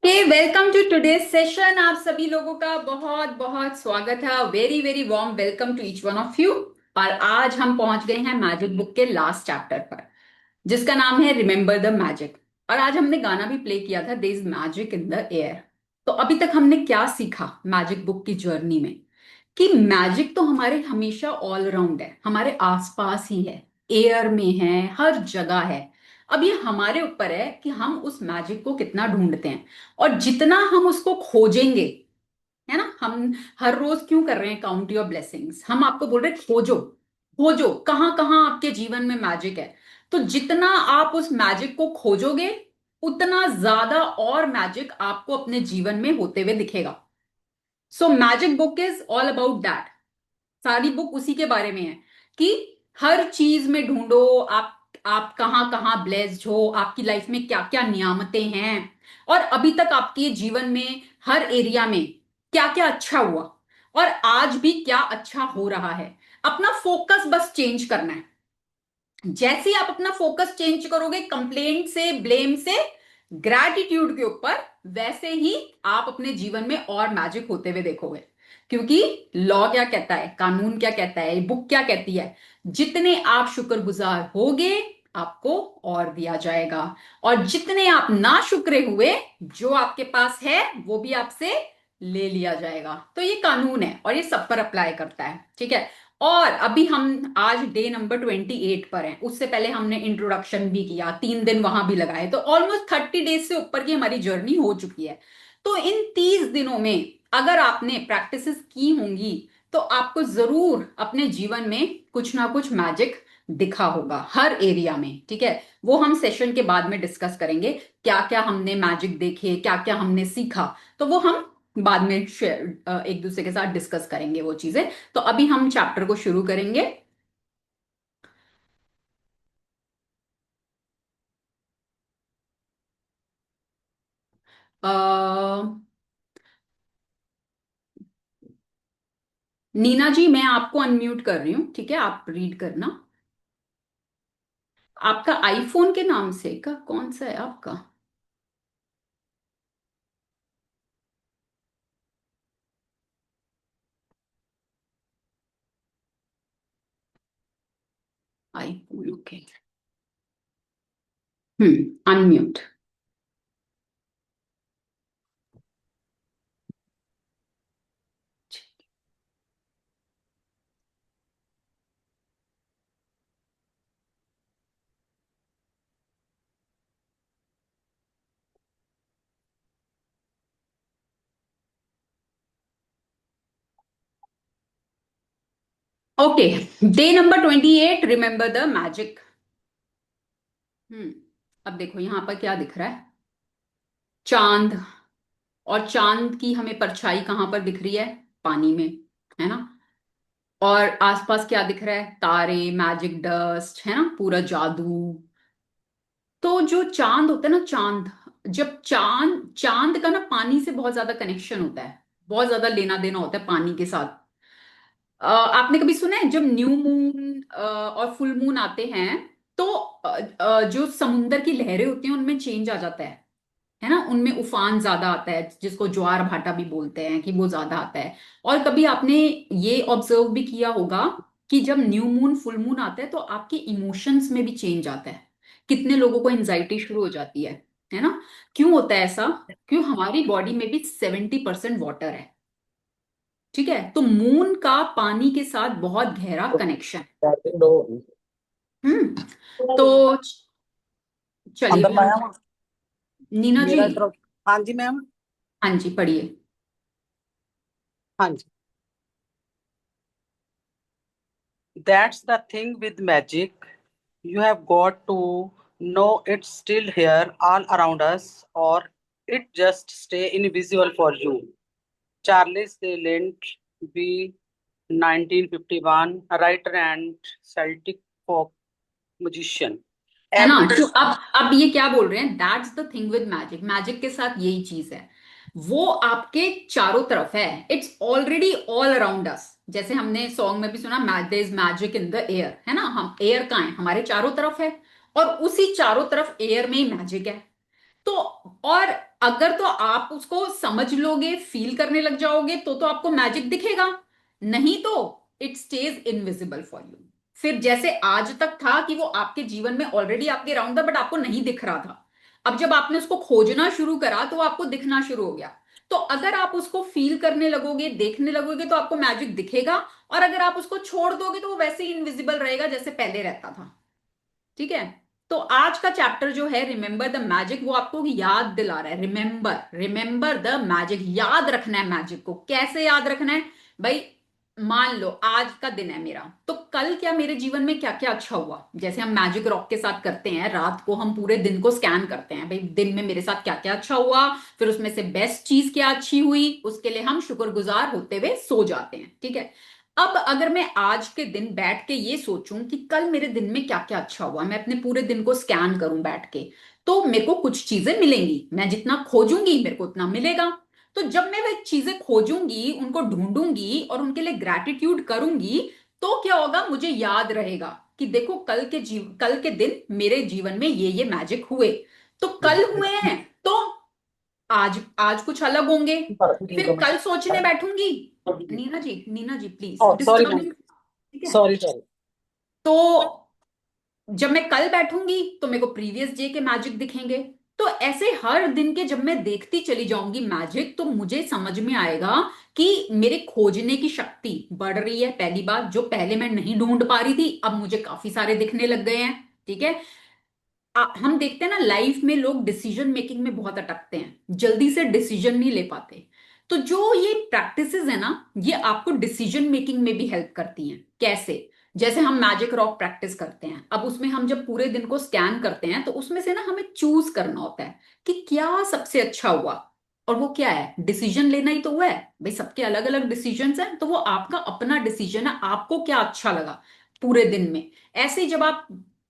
Welcome to today's session. आप सभी लोगों का बहुत बहुत स्वागत है। Very very warm welcome to each one of you. और आज हम पहुंच गए हैं मैजिक बुक के लास्ट चैप्टर पर, जिसका नाम है रिमेंबर द मैजिक। और आज हमने गाना भी प्ले किया था, there is magic in the air. तो अभी तक हमने क्या सीखा मैजिक बुक की जर्नी में? कि मैजिक तो हमारे हमेशा ऑल अराउंड है, हमारे आसपास ही है, एयर में है, हर जगह है। अब ये हमारे ऊपर है कि हम उस मैजिक को कितना ढूंढते हैं। और जितना हम उसको खोजेंगे, है ना, हम हर रोज क्यों कर रहे हैं काउंट योर ब्लेसिंग्स, हम आपको बोल रहे हैं खोजो। खोजो कहां कहां आपके जीवन में मैजिक है। तो जितना आप उस मैजिक को खोजोगे, उतना ज्यादा और मैजिक आपको अपने जीवन में होते हुए दिखेगा। So magic book is all about that. सारी बुक उसी के बारे में है कि हर चीज में ढूंढो आप कहां कहां ब्लेस्ड हो, आपकी लाइफ में क्या क्या नियामतें हैं, और अभी तक आपके जीवन में हर एरिया में क्या क्या अच्छा हुआ, और आज भी क्या अच्छा हो रहा है। अपना फोकस बस चेंज करना है। जैसे ही आप अपना फोकस चेंज करोगे कंप्लेंट से, ब्लेम से, ग्रैटिट्यूड के ऊपर, वैसे ही आप अपने जीवन में और मैजिक होते हुए देखोगे। क्योंकि लॉ क्या कहता है, कानून क्या कहता है, बुक क्या कहती है, जितने आप शुक्रगुजार होगे आपको और दिया जाएगा, और जितने आप ना शुक्रे हुए, जो आपके पास है वो भी आपसे ले लिया जाएगा। तो ये कानून है और ये सब पर अप्लाई करता है, ठीक है। और अभी हम आज डे नंबर 28 पर हैं। उससे पहले हमने इंट्रोडक्शन भी किया, 3 दिन वहां भी लगाए, तो ऑलमोस्ट 30 डेज से ऊपर की हमारी जर्नी हो चुकी है। तो इन 30 दिनों में अगर आपने प्रैक्टिसेस की होंगी, तो आपको जरूर अपने जीवन में कुछ ना कुछ मैजिक दिखा होगा हर एरिया में, ठीक है। वो हम सेशन के बाद में डिस्कस करेंगे, क्या क्या हमने मैजिक देखे, क्या क्या हमने सीखा। तो वो हम बाद में शेयर एक दूसरे के साथ डिस्कस करेंगे वो चीजें। तो अभी हम चैप्टर को शुरू करेंगे। अ, नीना जी, मैं आपको अनम्यूट कर रही हूँ, ठीक है, आप रीड करना। आपका आईफोन के नाम से का कौन सा है आपका? IPhone, okay. Unmute. Okay, day number 28, remember the magic. Hmm अब देखो यहां पर क्या दिख रहा है। चांद। और चांद की हमें परछाई कहां पर दिख रही है? पानी में, है ना। और आसपास क्या दिख रहा है? तारे, मैजिक डस्ट, है ना, पूरा जादू। तो जो चांद होता है ना, चांद, जब चांद चांद का ना पानी से बहुत ज्यादा कनेक्शन होता है, बहुत ज्यादा लेना देना होता है पानी के साथ। आपने कभी सुना है जब न्यू मून और फुल मून आते हैं, तो जो समुंदर की लहरें होती हैं उनमें चेंज आ जाता है ना, उनमें उफान ज्यादा आता है, जिसको ज्वार भाटा भी बोलते हैं, कि वो ज्यादा आता है। और कभी आपने ये ऑब्जर्व भी किया होगा कि जब न्यू मून फुल मून आता है तो आपके इमोशंस में भी चेंज आता है। कितने लोगों को एंजाइटी शुरू हो जाती है ना। क्यों होता है ऐसा? क्यों? हमारी बॉडी में भी 70% वाटर है, ठीक है। तो मून का पानी के साथ बहुत गहरा कनेक्शन। हम्म तो चलिए अंदर अभी हम, लाया वा नीना जी। मेरा इधर। हाँ जी मैम। हाँ जी, पढ़िए। हाँ जी। That's the thing with magic. You have got to know it's still here all around us, or it just stay invisible for you. Charles de Lint, B. 1951, writer and Celtic folk musician. है ना। Every तो अब ये क्या बोल रहे हैं? That's the thing with magic. Magic के साथ यही चीज है, वो आपके चारों तरफ है। It's already all around us. जैसे हमने सॉन्ग में भी सुना, there is magic in the air, है ना। हम एयर कहाँ है? हमारे चारों तरफ है। और उसी चारों तरफ एयर में ही मैजिक है। तो और अगर तो आप उसको समझ लोगे, फील करने लग जाओगे, तो आपको मैजिक दिखेगा, नहीं तो it stage invisible for you. फिर जैसे आज तक था कि वो आपके जीवन में ऑलरेडी आपके अराउंड था, बट आपको नहीं दिख रहा था। अब जब आपने उसको खोजना शुरू करा तो वो आपको दिखना शुरू हो गया। तो अगर आप उसको फील करने लगोगे, देखने लगोगे, तो आपको मैजिक दिखेगा। और अगर आप उसको छोड़ दोगे तो वो वैसे ही इनविजिबल रहेगा जैसे पहले रहता था। ठीक है। तो आज का चैप्टर जो है रिमेंबर द मैजिक, वो आपको याद दिला रहा है। रिमेंबर, रिमेंबर द मैजिक, याद रखना है मैजिक को। कैसे याद रखना है भाई? मान लो आज का दिन है मेरा, तो कल क्या मेरे जीवन में क्या क्या अच्छा हुआ, जैसे हम मैजिक रॉक के साथ करते हैं, रात को हम पूरे दिन को स्कैन करते हैं, भाई दिन में मेरे साथ क्या क्या अच्छा हुआ, फिर उसमें से बेस्ट चीज क्या अच्छी हुई, उसके लिए हम शुक्रगुजार होते हुए सो जाते हैं। ठीक है। अब अगर मैं आज के दिन बैठ के ये सोचूं कि कल मेरे दिन में क्या क्या अच्छा हुआ, मैं अपने पूरे दिन को स्कैन करूं बैठ के, तो मेरे को कुछ चीजें मिलेंगी। मैं जितना खोजूंगी मेरे को उतना मिलेगा। तो जब मैं वह चीजें खोजूंगी, उनको ढूंढूंगी और उनके लिए ग्रैटिट्यूड करूंगी, तो क्या होगा, मुझे याद रहेगा कि देखो कल के दिन मेरे जीवन में ये मैजिक हुए। तो कल हुए हैं तो आज आज कुछ अलग होंगे। फिर कल सोचने बैठूंगी। Neena ji, Neena ji please Oh, sorry, disturb ma'am. नहीं। ठीक है। Sorry, sorry. तो जब मैं कल बैठूंगी तो मेरे को प्रीवियस डे के मैजिक दिखेंगे। तो ऐसे हर दिन के जब मैं देखती चली जाऊंगी मैजिक, तो मुझे समझ में आएगा कि मेरे खोजने की शक्ति बढ़ रही है। पहली बात, जो पहले मैं नहीं ढूंढ पा रही थी अब मुझे काफी सारे दिखने लग गए हैं। ठीक है। हम देखते हैं ना लाइफ में लोग डिसीजन मेकिंग में बहुत अटकते हैं, जल्दी से डिसीजन नहीं ले पाते। तो जो ये प्रैक्टिसेस है ना, ये आपको डिसीजन मेकिंग में भी हेल्प करती हैं। कैसे? जैसे हम मैजिक रॉक प्रैक्टिस करते हैं, अब उसमें हम जब पूरे दिन को स्कैन करते हैं तो उसमें से ना हमें चूज करना होता है कि क्या सबसे अच्छा हुआ। और वो क्या है, डिसीजन लेना ही तो हुआ है भाई। सबके अलग अलग डिसीजंस हैं, तो वो आपका अपना डिसीजन है, आपको क्या अच्छा लगा पूरे दिन में। ऐसे ही जब आप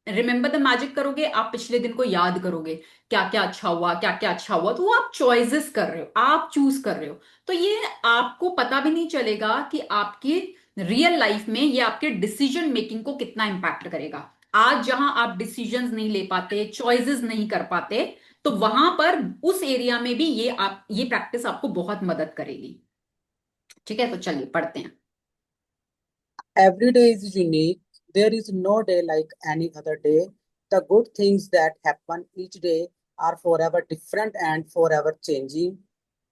रिमेंबर द मैजिक करोगे, आप पिछले दिन को याद करोगे, क्या क्या अच्छा हुआ, क्या क्या अच्छा हुआ, तो वो आप चॉइसेस कर रहे हो, आप चूज कर रहे हो। तो ये आपको पता भी नहीं चलेगा कि आपकी रियल लाइफ में ये आपके डिसीजन मेकिंग को कितना इंपैक्ट करेगा। आज जहां आप डिसीजंस नहीं ले पाते, चॉइसेस नहीं कर पाते, तो वहां पर उस एरिया में भी ये प्रैक्टिस आपको बहुत मदद करेगी। ठीक है, तो चलिए पढ़ते हैं। Every day is unique. There is no day like any other day. The good things that happen each day are forever different and forever changing.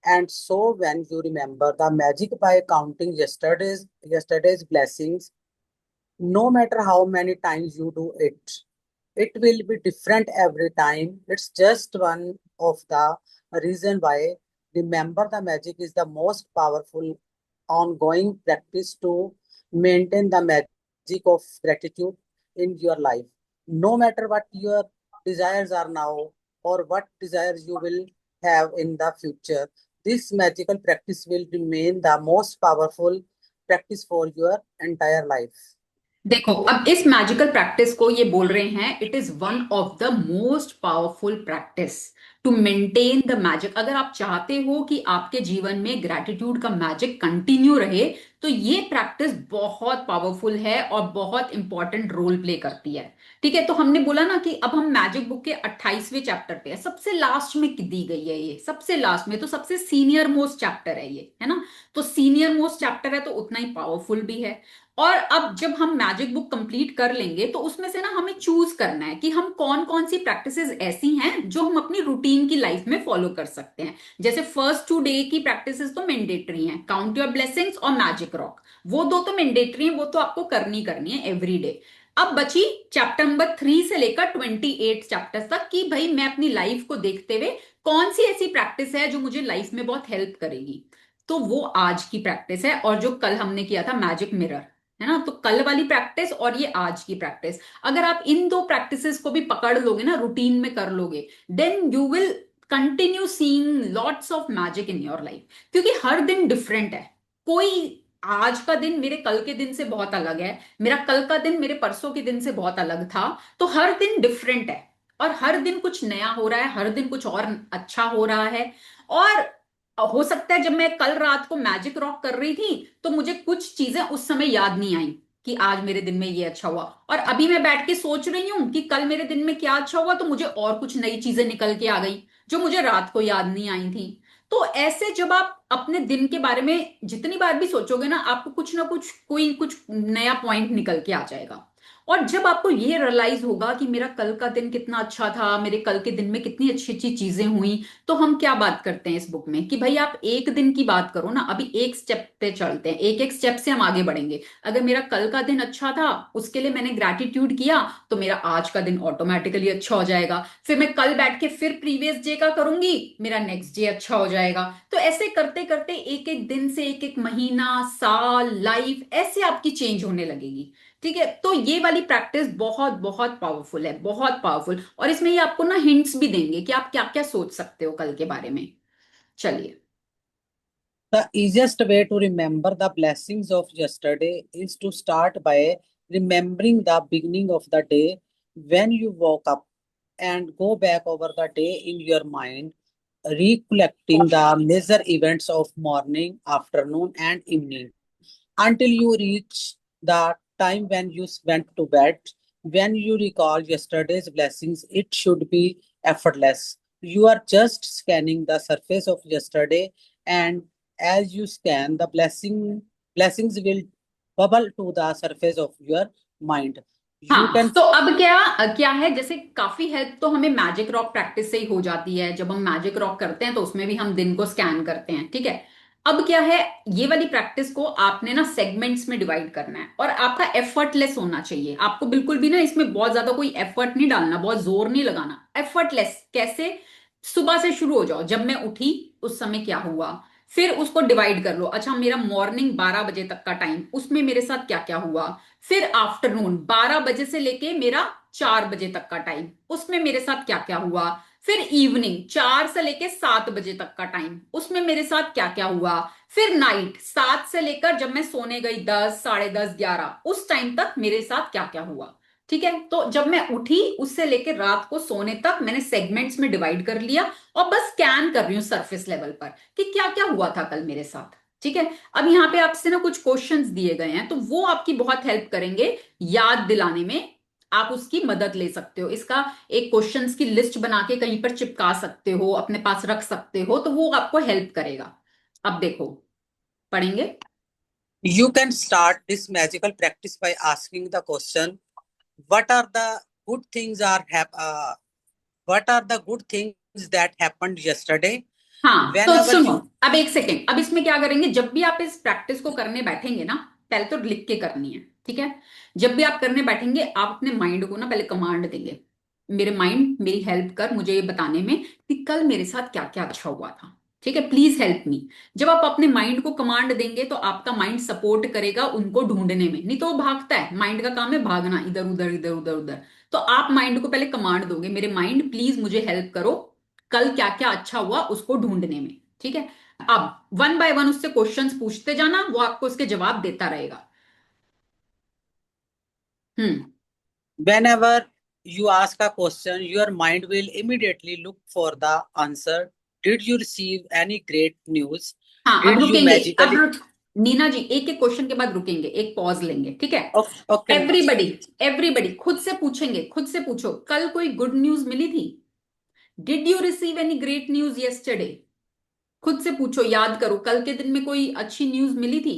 And so when you remember the magic by counting yesterday's blessings, no matter how many times you do it, it will be different every time. It's just one of the reason why remember the magic is the most powerful ongoing practice to maintain the magic of gratitude in your life. No matter what your desires are now or what desires you will have in the future, this magical practice will remain the most powerful practice for your entire life. देखो, अब इस magical practice को ये बोल रहे हैं it is one of the most powerful practice to maintain the magic. अगर आप चाहते हो कि आपके जीवन में ग्रैटिट्यूड का मैजिक कंटिन्यू रहे, तो ये प्रैक्टिस बहुत पावरफुल है और बहुत इंपॉर्टेंट रोल प्ले करती है। ठीक है। तो हमने बोला ना कि अब हम मैजिक बुक के 28वें चैप्टर पे है, सबसे लास्ट में दी गई है ये, सबसे लास्ट में, तो सबसे सीनियर मोस्ट चैप्टर है ये, है ना। तो सीनियर मोस्ट चैप्टर है तो उतना ही पावरफुल भी है। और अब जब हम मैजिक बुक कंप्लीट कर लेंगे तो उसमें से ना हमें चूज करना है कि हम कौन कौन सी प्रैक्टिसेस ऐसी हैं जो हम अपनी रूटीन की लाइफ में फॉलो कर सकते हैं। जैसे फर्स्ट 2 डे की प्रैक्टिसेस तो मैंडेटरी हैं, काउंट योर ब्लेसिंग्स और मैजिक रॉक, वो दो तो मैंडेटरी हैं, वो तो आपको करनी करनी है एवरी डे। अब बची चैप्टर नंबर 3 से लेकर 28 चैप्टर तक कि भाई मैं अपनी लाइफ को देखते हुए कौन सी ऐसी प्रैक्टिस है जो मुझे लाइफ में बहुत हेल्प करेगी। तो वो आज की प्रैक्टिस है, और जो कल हमने किया था मैजिक मिरर, है ना। तो कल वाली प्रैक्टिस और ये आज की प्रैक्टिस, अगर आप इन दो प्रैक्टिसेस को भी पकड़ लोगे ना, रूटीन में कर लोगे, then you will continue seeing lots of magic in your life. क्योंकि हर दिन डिफरेंट है। कोई आज का दिन मेरे कल के दिन से बहुत अलग है, मेरा कल का दिन मेरे परसों के दिन से बहुत अलग था। तो हर दिन डिफरेंट है, और हर दिन कुछ नया हो रहा है, हर दिन कुछ और अच्छा हो रहा है। और हो सकता है जब मैं कल रात को मैजिक रॉक कर रही थी तो मुझे कुछ चीजें उस समय याद नहीं आई कि आज मेरे दिन में ये अच्छा हुआ, और अभी मैं बैठ के सोच रही हूं कि कल मेरे दिन में क्या अच्छा हुआ, तो मुझे और कुछ नई चीजें निकल के आ गई। जो मुझे रात को याद नहीं आई थी। तो ऐसे जब आप अपने दिन के बारे में जितनी बार भी सोचोगे ना, आपको कुछ ना कुछ कोई कुछ नया पॉइंट निकल के आ जाएगा। और जब आपको ये रियलाइज होगा कि मेरा कल का दिन कितना अच्छा था, मेरे कल के दिन में कितनी अच्छी अच्छी चीजें हुई, तो हम क्या बात करते हैं इस बुक में कि भाई आप एक दिन की बात करो ना। अभी एक स्टेप पे चलते हैं, एक एक स्टेप से हम आगे बढ़ेंगे। अगर मेरा कल का दिन अच्छा था, उसके लिए मैंने ग्रैटिट्यूड किया, तो मेरा आज का दिन ऑटोमेटिकली अच्छा हो जाएगा। फिर मैं कल बैठ के फिर प्रीवियस डे का करूंगी, मेरा नेक्स्ट डे अच्छा हो जाएगा। तो ऐसे करते करते एक एक दिन से एक एक महीना, साल, लाइफ ऐसे आपकी चेंज होने लगेगी। ठीक है, तो ये वाली प्रैक्टिस बहुत बहुत पावरफुल है, बहुत पावरफुल। और इसमें ये आपको ना हिंट्स भी देंगे कि आप क्या क्या सोच सकते हो कल के बारे में। चलिए। The easiest way to remember the blessings of yesterday is to start by remembering the beginning of the day when you woke up and go back over the day in your mind, recollecting the major events of morning, afternoon, and evening until you reach the time when you went to bed. When you recall yesterday's blessings, it should be effortless. You are just scanning the surface of yesterday, and as you scan, the blessings will bubble to the surface of your mind. You हाँ, can तो अब क्या क्या है, जैसे काफी help तो हमें मैजिक रॉक प्रैक्टिस से ही हो जाती है। जब हम मैजिक रॉक करते हैं तो उसमें भी हम दिन को स्कैन करते हैं, ठीक है। अब क्या है, ये वाली प्रैक्टिस को आपने ना सेगमेंट्स में डिवाइड करना है, और आपका एफर्टलेस होना चाहिए। आपको बिल्कुल भी ना इसमें बहुत ज्यादा कोई एफर्ट नहीं डालना, बहुत जोर नहीं लगाना। एफर्टलेस कैसे? सुबह से शुरू हो जाओ, जब मैं उठी उस समय क्या हुआ, फिर उसको डिवाइड कर लो। अच्छा, मेरा मॉर्निंग 12 बजे तक का टाइम, उसमें मेरे साथ क्या क्या हुआ। फिर आफ्टरनून 12 बजे से लेके मेरा 4 बजे तक का टाइम, उसमें मेरे साथ क्या क्या हुआ। फिर इवनिंग 4 से लेके 7 बजे तक का टाइम, उसमें मेरे साथ क्या क्या हुआ। फिर नाइट 7 से लेकर जब मैं सोने गई 10, 10:30, 11, उस टाइम तक मेरे साथ क्या क्या हुआ। ठीक है, तो जब मैं उठी उससे लेकर रात को सोने तक मैंने सेगमेंट्स में डिवाइड कर लिया, और बस स्कैन कर रही हूँ सरफेस लेवल पर कि क्या क्या हुआ था कल मेरे साथ। ठीक है, अब यहाँ पे आपसे ना कुछ क्वेश्चंस दिए गए हैं, तो वो आपकी बहुत हेल्प करेंगे याद दिलाने में। आप उसकी मदद ले सकते हो, इसका एक क्वेश्चंस की लिस्ट बना के कहीं पर चिपका सकते हो, अपने पास रख सकते हो, तो वो आपको हेल्प करेगा। अब देखो, पढ़ेंगे। you can start this magical practice by asking the question, what are the good things what are the good things that happened yesterday? हाँ, तो Whenever सुनो, you अब एक सेकेंड। अब इसमें क्या करेंगे, जब भी आप इस प्रैक्टिस को करने बैठेंगे ना, पहले तो लिख के करनी है, ठीक है। जब भी आप करने बैठेंगे, आप अपने माइंड को ना पहले कमांड देंगे, मेरे माइंड मेरी हेल्प कर मुझे ये बताने में कि कल मेरे साथ क्या क्या अच्छा हुआ था। ठीक है, प्लीज हेल्प मी। जब आप अपने माइंड को कमांड देंगे तो आपका माइंड सपोर्ट करेगा उनको ढूंढने में, नहीं तो वो भागता है। माइंड का काम है भागना, इधर उधर इधर उधर उधर। तो आप माइंड को पहले कमांड दोगे, मेरे माइंड प्लीज मुझे हेल्प करो कल क्या क्या अच्छा हुआ उसको ढूंढने में। ठीक है, अब वन बाय वन उससे क्वेश्चंस पूछते जाना, वो आपको उसके जवाब देता रहेगा। हम्म। whenever you ask a question, your mind will immediately look for the answer. Did you receive any great news? हाँ, अब Did you रुकेंगे, अब magically रुक, नीना जी एक एक क्वेश्चन के बाद रुकेंगे, एक पॉज लेंगे, ठीक है। okay, okay Neha ji. Everybody, everybody खुद से पूछेंगे, खुद से पूछो कल कोई गुड न्यूज मिली थी। Did you receive any great news yesterday. खुद से पूछो, याद करो कल के दिन में कोई अच्छी न्यूज मिली थी।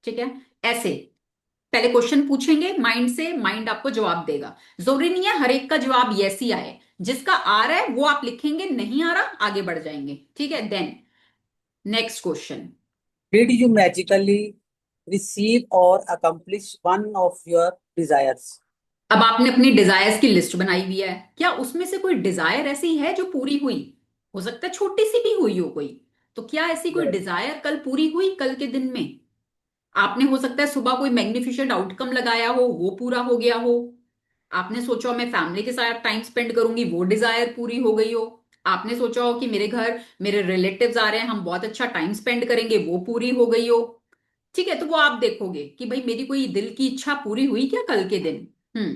ठीक है, ऐसे पहले क्वेश्चन पूछेंगे माइंड से, माइंड आपको जवाब देगा। जरूरी नहीं है हर एक का जवाब यस ही आए, जिसका आ रहा है वो आप लिखेंगे, नहीं आ रहा आगे बढ़ जाएंगे। ठीक है, then next question. Did you magically receive or accomplish one of your desires? अब आपने अपनी डिजायर्स की लिस्ट बनाई हुई है, क्या उसमें से कोई डिजायर ऐसी है जो पूरी हुई। हो सकता है छोटी सी भी हुई हो कोई, तो क्या ऐसी कोई Yes. डिजायर कल पूरी हुई कल के दिन में। आपने हो सकता है सुबह कोई मैग्निफिसेंट आउटकम लगाया हो, वो पूरा हो गया हो। आपने सोचा हो मैं फैमिली के साथ टाइम स्पेंड करूंगी, वो डिजायर पूरी हो गई हो। आपने सोचा हो कि मेरे घर मेरे रिलेटिव्स आ रहे हैं, हम बहुत अच्छा टाइम स्पेंड करेंगे, वो पूरी हो गई हो। ठीक है, तो वो आप देखोगे कि भाई मेरी कोई दिल की इच्छा पूरी हुई क्या कल के दिन। हम्म।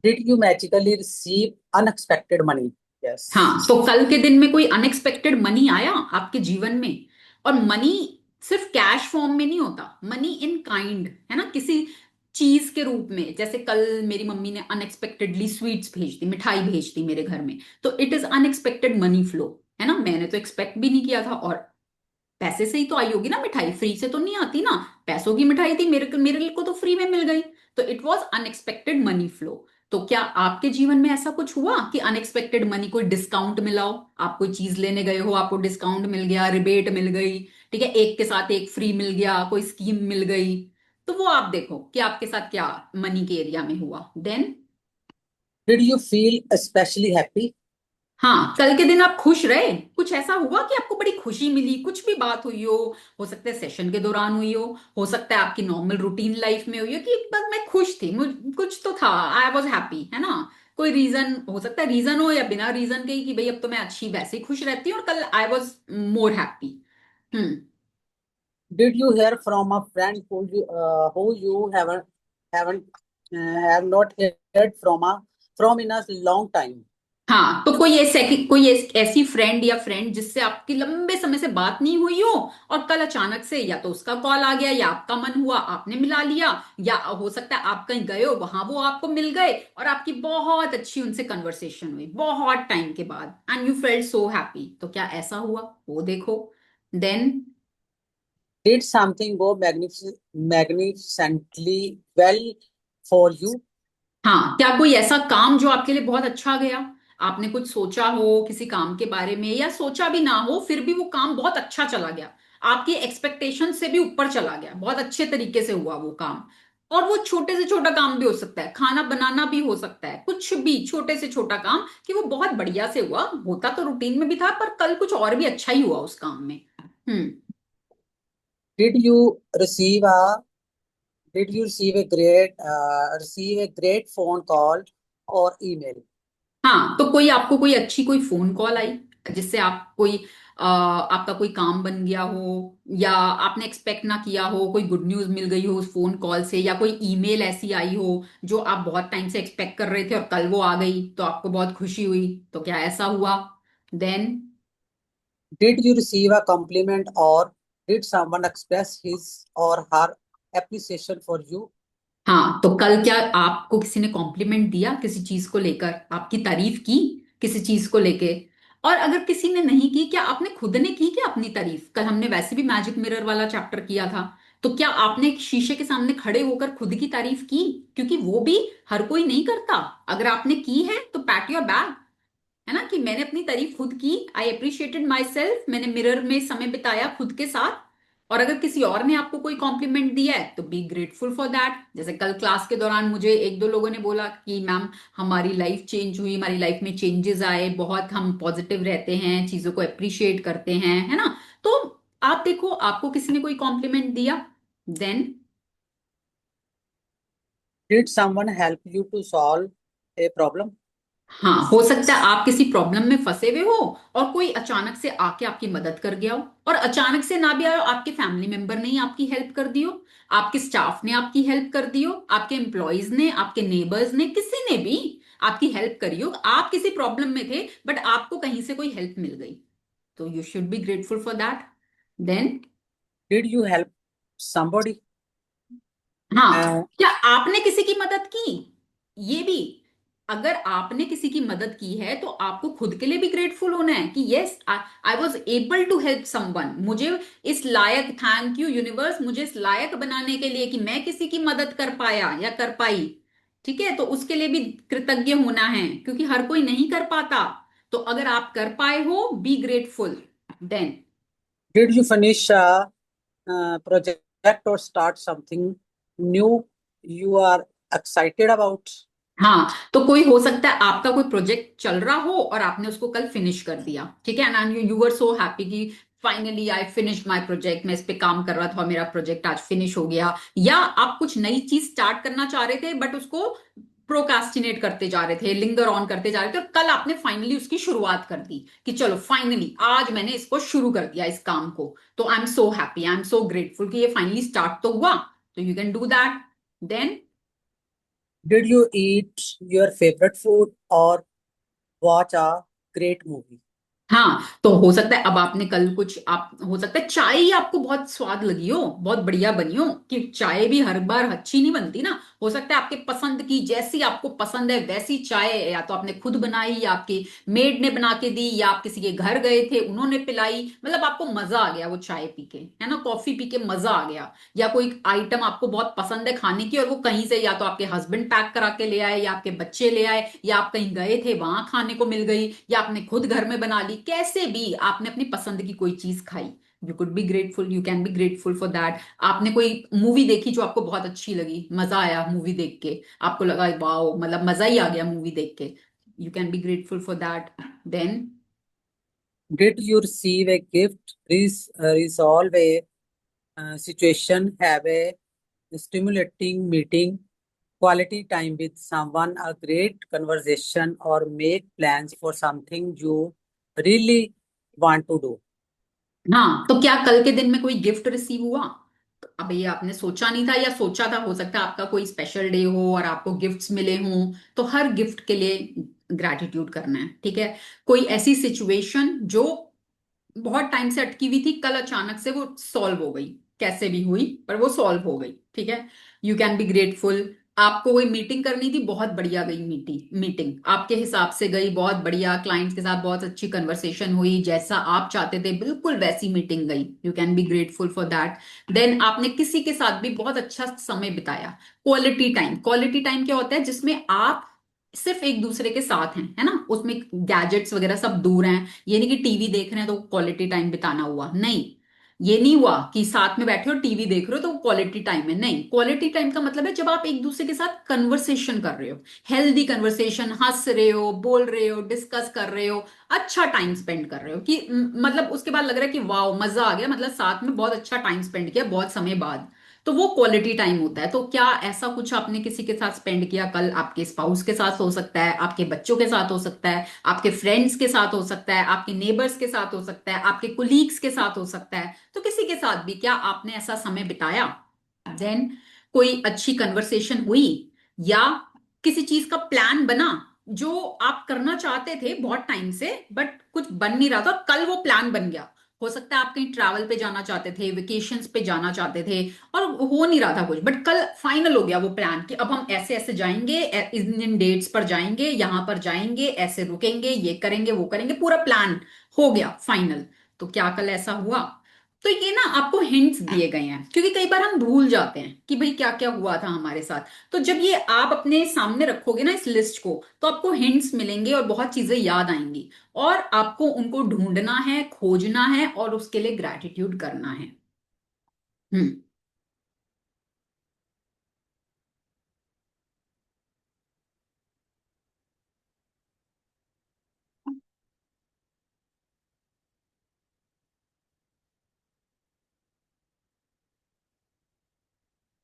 Did you magically receive unexpected money? हाँ, Yes. तो कल के दिन में कोई अनएक्सपेक्टेड मनी आया आपके जीवन में। और मनी सिर्फ कैश फॉर्म में नहीं होता, मनी इन काइंड है ना, किसी चीज के रूप में। जैसे कल मेरी मम्मी ने अनएक्सपेक्टेडली स्वीट्स भेज दी, मिठाई भेज दी मेरे घर में, तो it is unexpected money flow, है ना। मैंने तो एक्सपेक्ट भी नहीं किया था, और पैसे से ही तो आई होगी ना मिठाई, फ्री से तो नहीं आती ना। पैसों की मिठाई थी, मेरे मेरे को तो फ्री में मिल गई। तो it was unexpected money flow. तो क्या आपके जीवन में ऐसा कुछ हुआ कि अनएक्सपेक्टेड मनी, कोई डिस्काउंट मिला हो, आप कोई चीज लेने गए हो, आपको डिस्काउंट मिल गया, रिबेट मिल गई, ठीक है, एक के साथ एक फ्री मिल गया, कोई स्कीम मिल गई। तो वो आप देखो कि आपके साथ क्या मनी के एरिया में हुआ। Then Did you feel especially happy? हाँ, कल के दिन आप खुश रहे, कुछ ऐसा हुआ कि आपको बड़ी खुशी मिली, कुछ भी बात हुई हो सकता है सेशन के दौरान हुई हो सकता है आपकी नॉर्मल रूटीन लाइफ में हुई हो, कि बस मैं खुश थी, कुछ तो था, आई वॉज हैप्पी, है ना। कोई रीजन हो सकता है, रीजन हो या बिना रीजन के ही, कि भाई अब तो मैं अच्छी वैसे ही खुश रहती हूँ, और कल I was more happy. Hmm. Did you hear from a friend who you haven't have not heard from in a long time? हाँ, तो ऐसी फ्रेंड या फ्रेंड जिससे आपकी लंबे समय से बात नहीं हुई हो, और कल अचानक से या तो उसका कॉल आ गया, या आपका मन हुआ आपने मिला लिया, या हो सकता है आप कहीं गए हो, वहां वो आपको मिल गए, और आपकी बहुत अच्छी उनसे कन्वर्सेशन हुई बहुत टाइम के बाद, and you felt so happy. तो क्या ऐसा हुआ, वो देखो। Then Did something go magnificently well for you? हाँ, क्या कोई ऐसा काम जो आपके लिए बहुत अच्छा गया, आपने कुछ सोचा हो किसी काम के बारे में, या सोचा भी ना हो फिर भी वो काम बहुत अच्छा चला गया, आपकी एक्सपेक्टेशन से भी ऊपर चला गया, बहुत अच्छे तरीके से हुआ वो काम। और वो छोटे से छोटा काम भी हो सकता है, खाना बनाना भी हो सकता है, कुछ भी छोटे से छोटा काम, कि वो बहुत बढ़िया से हुआ, होता तो रूटीन में भी था, पर कल कुछ और भी अच्छा ही हुआ उस काम में। हम्म। Did you receive a Did you receive a great phone call or email? हाँ, तो कोई आपको कोई अच्छी कोई फोन कॉल आई, जिससे आप कोई आपका कोई काम बन गया हो, या आपने एक्सपेक्ट ना किया हो, कोई गुड न्यूज मिल गई हो उस फोन कॉल से, या कोई ईमेल ऐसी आई हो जो आप बहुत टाइम से एक्सपेक्ट कर रहे थे, और कल वो आ गई तो आपको बहुत खुशी हुई। तो क्या ऐसा हुआ। Then Did you receive a compliment or did someone express his or her appreciation for you? हाँ, तो कल क्या आपको किसी ने कॉम्प्लीमेंट दिया, किसी चीज को लेकर आपकी तारीफ की, किसी चीज को लेके। और अगर किसी ने नहीं की, क्या आपने खुद ने की क्या अपनी तारीफ। कल हमने वैसे भी मैजिक मिरर वाला चैप्टर किया था, तो क्या आपने एक शीशे के सामने खड़े होकर खुद की तारीफ की, क्योंकि वो भी हर कोई नहीं करता। अगर आपने की है तो पैट योर बैक, है ना, कि मैंने अपनी तारीफ खुद की, आई अप्रिशिएटेड माई सेल्फ, मैंने मिरर में समय बिताया खुद के साथ। और अगर किसी और ने आपको कोई कॉम्प्लीमेंट दिया है तो बी ग्रेटफुल फॉर दैट। जैसे कल क्लास के दौरान मुझे एक दो लोगों ने बोला कि मैम हमारी लाइफ चेंज हुई, हमारी लाइफ में चेंजेस आए, बहुत हम पॉजिटिव रहते हैं, चीजों को अप्रिशिएट करते हैं, है ना। तो आप देखो, आपको किसी ने कोई कॉम्प्लीमेंट दिया। Then Did someone help you to solve a problem? हाँ, हो सकता है आप किसी प्रॉब्लम में फंसे हुए हो, और कोई अचानक से आके आपकी मदद कर गया हो, और अचानक से ना भी आया हो, आपके फैमिली मेंबर ने ही आपकी हेल्प कर दी हो, आपके स्टाफ ने आपकी हेल्प कर दी हो, आपके एम्प्लॉयज ने, आपके नेबर्स ने, किसी ने भी आपकी हेल्प करी हो, आप किसी प्रॉब्लम में थे बट आपको कहीं से कोई हेल्प मिल गई, तो you should be grateful for that. Then Did you help somebody? हाँ, Uh, क्या आपने किसी की मदद की, ये भी। अगर आपने किसी की मदद की है तो आपको खुद के लिए भी ग्रेटफुल होना है, कि yes I was able to help someone, मुझे इस लायक, थैंक यू यूनिवर्स, मुझे इस लायक बनाने के लिए कि मैं किसी की मदद कर पाया या कर पाई। ठीक है, तो उसके लिए भी कृतज्ञ होना है, क्योंकि हर कोई नहीं कर पाता। तो अगर आप कर पाए हो, be grateful. Then did you finish a project or start something new you are excited about? हाँ, तो कोई हो सकता है आपका कोई प्रोजेक्ट चल रहा हो और आपने उसको कल फिनिश कर दिया, ठीक है, and you were so happy कि finally I finish my project, मैं इस पे काम कर रहा था, मेरा प्रोजेक्ट आज फिनिश हो गया। या आप कुछ नई चीज स्टार्ट करना चाह रहे थे बट उसको प्रोकास्टिनेट करते जा रहे थे, लिंगर ऑन करते जा रहे थे, और कल आपने फाइनली उसकी शुरुआत कर दी, कि चलो फाइनली आज मैंने इसको शुरू कर दिया इस काम को, तो I am so happy, I am so grateful कि ये फाइनली स्टार्ट तो हुआ। तो you can do that. Then Did you eat your favorite food or watch a great movie? हाँ, तो हो सकता है अब आपने कल कुछ, आप हो सकता है चाय ही आपको बहुत स्वाद लगी हो, बहुत बढ़िया बनी हो, कि चाय भी हर बार अच्छी नहीं बनती ना। हो सकता है आपके पसंद की, जैसी आपको पसंद है वैसी चाय या तो आपने खुद बनाई, या आपकी मेड ने बना के दी, या आप किसी के घर गए थे उन्होंने पिलाई, मतलब आपको मजा आ गया वो चाय पी के, है ना, कॉफी पी के मजा आ गया। या कोई आइटम आपको बहुत पसंद है खाने की, और वो कहीं से या तो आपके हस्बैंड पैक करा के ले आए, या आपके बच्चे ले आए, या आप कहीं गए थे वहां खाने को मिल गई, या आपने खुद घर में बना ली, कैसे भी आपने अपनी पसंद की कोई चीज खाई। You could be grateful, you can be grateful for that. आपने कोई मूवी देखी जो आपको बहुत अच्छी लगी, मजा आया मूवी देख के, आपको लगा वाओ, मतलब मजा ही आ गया मूवी देख के, you can be grateful for that. Then Did you receive a gift? Resolve a situation? Have a stimulating meeting? Quality time with someone? A great conversation? Or make plans for something you really want to do? हाँ, तो क्या कल के दिन में कोई gift receive हुआ? तो अब ये आपने सोचा नहीं था या सोचा था, हो सकता है आपका कोई स्पेशल डे हो और आपको गिफ्ट्स मिले हों, तो हर गिफ्ट के लिए ग्रैटिट्यूड करना है, ठीक है। कोई ऐसी सिचुएशन जो बहुत टाइम से अटकी हुई थी, कल अचानक से वो सॉल्व हो गई, कैसे भी हुई पर वो सॉल्व हो गई, ठीक है, यू कैन बी ग्रेटफुल। आपको कोई मीटिंग करनी थी, बहुत बढ़िया गई मीटिंग, मीटिंग आपके हिसाब से गई बहुत बढ़िया, क्लाइंट्स के साथ बहुत अच्छी कन्वर्सेशन हुई, जैसा आप चाहते थे बिल्कुल वैसी मीटिंग गई, you can be grateful for that. Then आपने किसी के साथ भी बहुत अच्छा समय बिताया, क्वालिटी टाइम। क्वालिटी टाइम क्या होता है, जिसमें आप सिर्फ एक दूसरे के साथ हैं, है ना, उसमें गैजेट्स वगैरह सब दूर हैं। ये नहीं कि टीवी देख रहे हैं तो क्वालिटी टाइम बिताना हुआ, नहीं। ये नहीं हुआ कि साथ में बैठे हो टीवी देख रहे हो तो क्वालिटी टाइम है, नहीं। क्वालिटी टाइम का मतलब है जब आप एक दूसरे के साथ कन्वर्सेशन कर रहे हो, हेल्दी कन्वर्सेशन, हंस रहे हो, बोल रहे हो, डिस्कस कर रहे हो, अच्छा टाइम स्पेंड कर रहे हो, कि मतलब उसके बाद लग रहा है कि वाओ मजा आ गया, मतलब साथ में बहुत अच्छा टाइम स्पेंड किया बहुत समय बाद, तो वो क्वालिटी टाइम होता है। तो क्या ऐसा कुछ आपने किसी के साथ स्पेंड किया कल? आपके स्पाउस के साथ हो सकता है, आपके बच्चों के साथ हो सकता है, आपके फ्रेंड्स के साथ हो सकता है, आपके नेबर्स के साथ हो सकता है, आपके कुलीग्स के साथ हो सकता है, तो किसी के साथ भी क्या आपने ऐसा समय बिताया? देन कोई अच्छी कन्वर्सेशन हुई, या किसी चीज का प्लान बना जो आप करना चाहते थे बहुत टाइम से बट कुछ बन नहीं रहा था, कल वो प्लान बन गया। हो सकता है आप कहीं ट्रैवल पे जाना चाहते थे, वेकेशंस पे जाना चाहते थे, और हो नहीं रहा था कुछ, बट कल फाइनल हो गया वो प्लान कि अब हम ऐसे ऐसे जाएंगे, इन डेट्स पर जाएंगे, यहां पर जाएंगे, ऐसे रुकेंगे, ये करेंगे वो करेंगे, पूरा प्लान हो गया फाइनल। तो क्या कल ऐसा हुआ? तो ये ना आपको हिंट्स दिए गए हैं, क्योंकि कई बार हम भूल जाते हैं कि भाई क्या क्या हुआ था हमारे साथ। तो जब ये आप अपने सामने रखोगे ना इस लिस्ट को, तो आपको हिंट्स मिलेंगे और बहुत चीजें याद आएंगी, और आपको उनको ढूंढना है, खोजना है, और उसके लिए ग्रैटिट्यूड करना है। हम्म।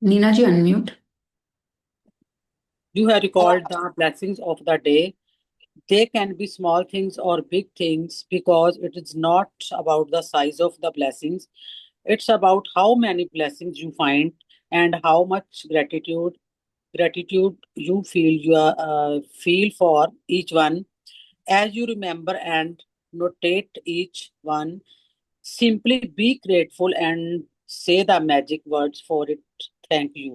नीना जी unmute. You have recalled the blessings of the day. They can be small things or big things because it is not about the size of the blessings. It's about how many blessings you find and how much gratitude you feel for each one. As you remember and notate each one, simply be grateful and say the magic words for it. Thank you.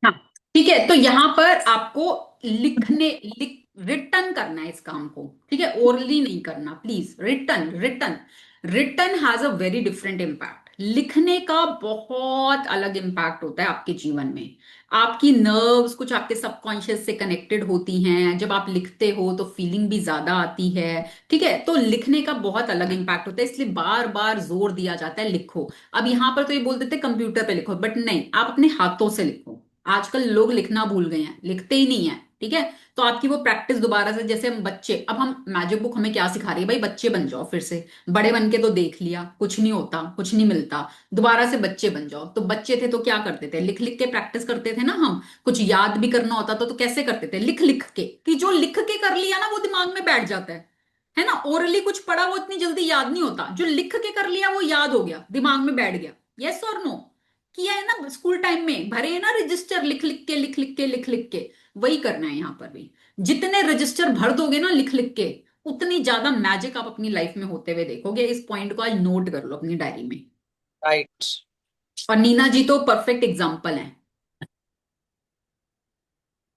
हाँ, ठीक है, तो यहां पर आपको लिखने लिख return करना है इस काम को, ठीक है, ओरली नहीं करना please, return return. Return has a very different impact, लिखने का बहुत अलग इम्पैक्ट होता है आपके जीवन में। आपकी नर्व्स कुछ आपके सबकॉन्शियस से कनेक्टेड होती हैं, जब आप लिखते हो तो फीलिंग भी ज्यादा आती है, ठीक है, तो लिखने का बहुत अलग इम्पैक्ट होता है, इसलिए बार बार जोर दिया जाता है लिखो। अब यहां पर तो ये बोल देते कंप्यूटर पे लिखो, बट नहीं, आप अपने हाथों से लिखो। आजकल लोग लिखना भूल गए हैं, लिखते ही नहीं है, ठीक है। तो आपकी वो प्रैक्टिस दोबारा से, जैसे हम बच्चे, अब हम मैजिक बुक हमें क्या सिखा रही है, भाई बच्चे बन जाओ फिर से, बड़े बन के तो देख लिया, कुछ नहीं होता, कुछ नहीं मिलता, दोबारा से बच्चे बन जाओ। तो बच्चे थे तो क्या करते थे, लिख लिख के प्रैक्टिस करते थे ना, हम कुछ याद भी करना होता तो कैसे करते थे, लिख लिख के, कि जो लिख के कर लिया ना वो दिमाग में बैठ जाता है ना। ओरली कुछ पढ़ा वो इतनी जल्दी याद नहीं होता, जो लिख के कर लिया वो याद हो गया, दिमाग में बैठ गया। यस और नो? किया है ना स्कूल टाइम में, भरे है ना रजिस्टर, लिख लिख के लिख लिख के लिख लिख के, वही करना है यहाँ पर भी। जितने रजिस्टर भर दोगे ना लिख लिख के, उतनी ज्यादा मैजिक आप अपनी लाइफ में होते हुए देखोगे। इस पॉइंट को आज नोट कर लो अपनी डायरी में। Right. और नीना जी तो परफेक्ट एग्जाम्पल हैं।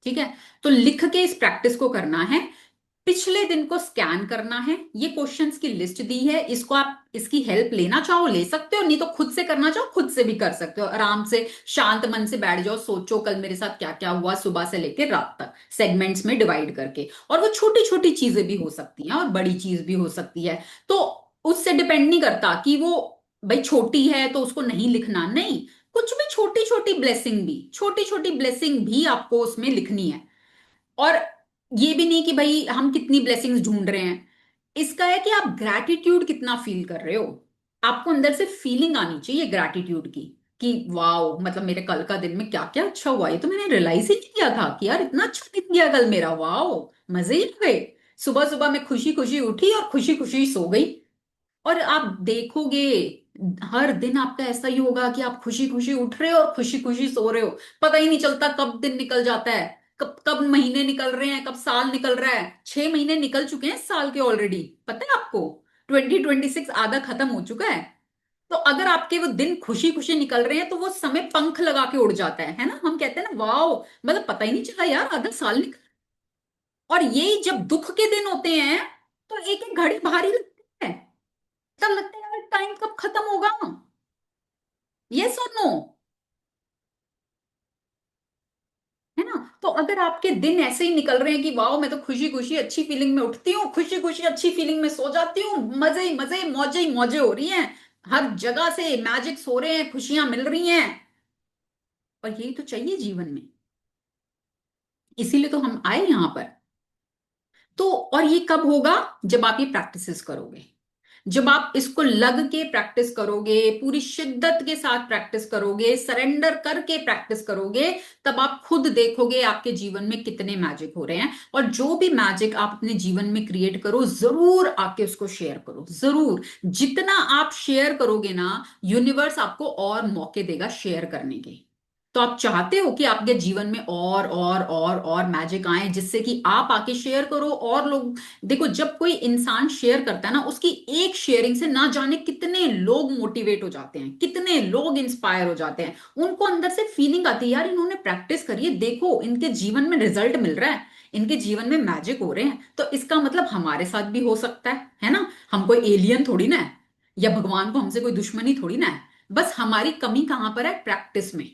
ठीक है, तो लिख के इस प्रैक्टिस को करना है। पिछले दिन को स्कैन करना है। ये क्वेश्चंस की लिस्ट दी है, इसको आप इसकी हेल्प लेना चाहो ले सकते हो, नहीं तो खुद से करना चाहो खुद से भी कर सकते हो। आराम से शांत मन से बैठ जाओ, सोचो कल मेरे साथ क्या क्या हुआ सुबह से लेकर रात तक, सेगमेंट्स में डिवाइड करके। और वो छोटी छोटी चीजें भी हो सकती हैं और बड़ी चीज भी हो सकती है। तो उससे डिपेंड नहीं करता कि वो भाई छोटी है तो उसको नहीं लिखना, नहीं। कुछ भी छोटी छोटी ब्लेसिंग भी आपको उसमें लिखनी है। और ये भी नहीं कि भाई हम कितनी ब्लेसिंग्स ढूंढ रहे हैं, इसका है कि आप ग्रैटिट्यूड कितना फील कर रहे हो। आपको अंदर से फीलिंग आनी चाहिए ग्रैटिट्यूड की, कि वाओ मतलब मेरे कल का दिन में क्या क्या अच्छा हुआ, ये तो मैंने रियलाइज ही नहीं किया था कि यार इतना अच्छा दिन गया कल मेरा, वाओ मजे ही आ गए। सुबह सुबह मैं खुशी खुशी उठी और खुशी खुशी सो गई। और आप देखोगे हर दिन आपका ऐसा ही होगा कि आप खुशी खुशी उठ रहे हो और खुशी खुशी सो रहे हो। पता ही नहीं चलता कब दिन निकल जाता है, कब कब महीने निकल रहे हैं, कब साल निकल रहा है। 6 महीने निकल चुके हैं इस साल के ऑलरेडी, पता है आपको। 2026 आधा खत्म हो चुका है। तो अगर आपके वो दिन खुशी खुशी निकल रहे हैं तो वो समय पंख लगा के उड़ जाता है ना। हम कहते हैं ना वाओ, मतलब पता ही नहीं चला यार आधा साल निकल। और ये जब दुख के दिन होते हैं तो एक एक घड़ी भारी लगती है, तब लगता है यार टाइम कब खत्म होगा। यस और नो, है ना। तो अगर आपके दिन ऐसे ही निकल रहे हैं कि वाओ मैं तो खुशी खुशी अच्छी फीलिंग में उठती हूँ, खुशी खुशी अच्छी फीलिंग में सो जाती हूँ, मजे ही मजे मौजे ही मौजे हो रही हैं, हर जगह से मैजिक्स हो रहे हैं, खुशियां मिल रही हैं। और यही तो चाहिए जीवन में, इसीलिए तो हम आए यहां पर। तो और ये कब होगा, जब आप ये प्रैक्टिसेस करोगे, जब आप इसको लग के प्रैक्टिस करोगे, पूरी शिद्दत के साथ प्रैक्टिस करोगे, सरेंडर करके प्रैक्टिस करोगे, तब आप खुद देखोगे आपके जीवन में कितने मैजिक हो रहे हैं। और जो भी मैजिक आप अपने जीवन में क्रिएट करो, जरूर आके उसको शेयर करो, जरूर। जितना आप शेयर करोगे ना, यूनिवर्स आपको और मौके देगा शेयर करने के। तो आप चाहते हो कि आपके जीवन में और मैजिक आए, जिससे कि आप आके शेयर करो और लोग। देखो जब कोई इंसान शेयर करता है ना, उसकी एक शेयरिंग से ना जाने कितने लोग मोटिवेट हो जाते हैं, कितने लोग इंस्पायर हो जाते हैं। उनको अंदर से फीलिंग आती है यार इन्होंने प्रैक्टिस करी है, देखो इनके जीवन में रिजल्ट मिल रहा है, इनके जीवन में मैजिक हो रहे हैं, तो इसका मतलब हमारे साथ भी हो सकता है ना। हम कोई एलियन थोड़ी ना है, या भगवान को हमसे कोई दुश्मनी थोड़ी ना है। बस हमारी कमी कहां पर है, प्रैक्टिस में।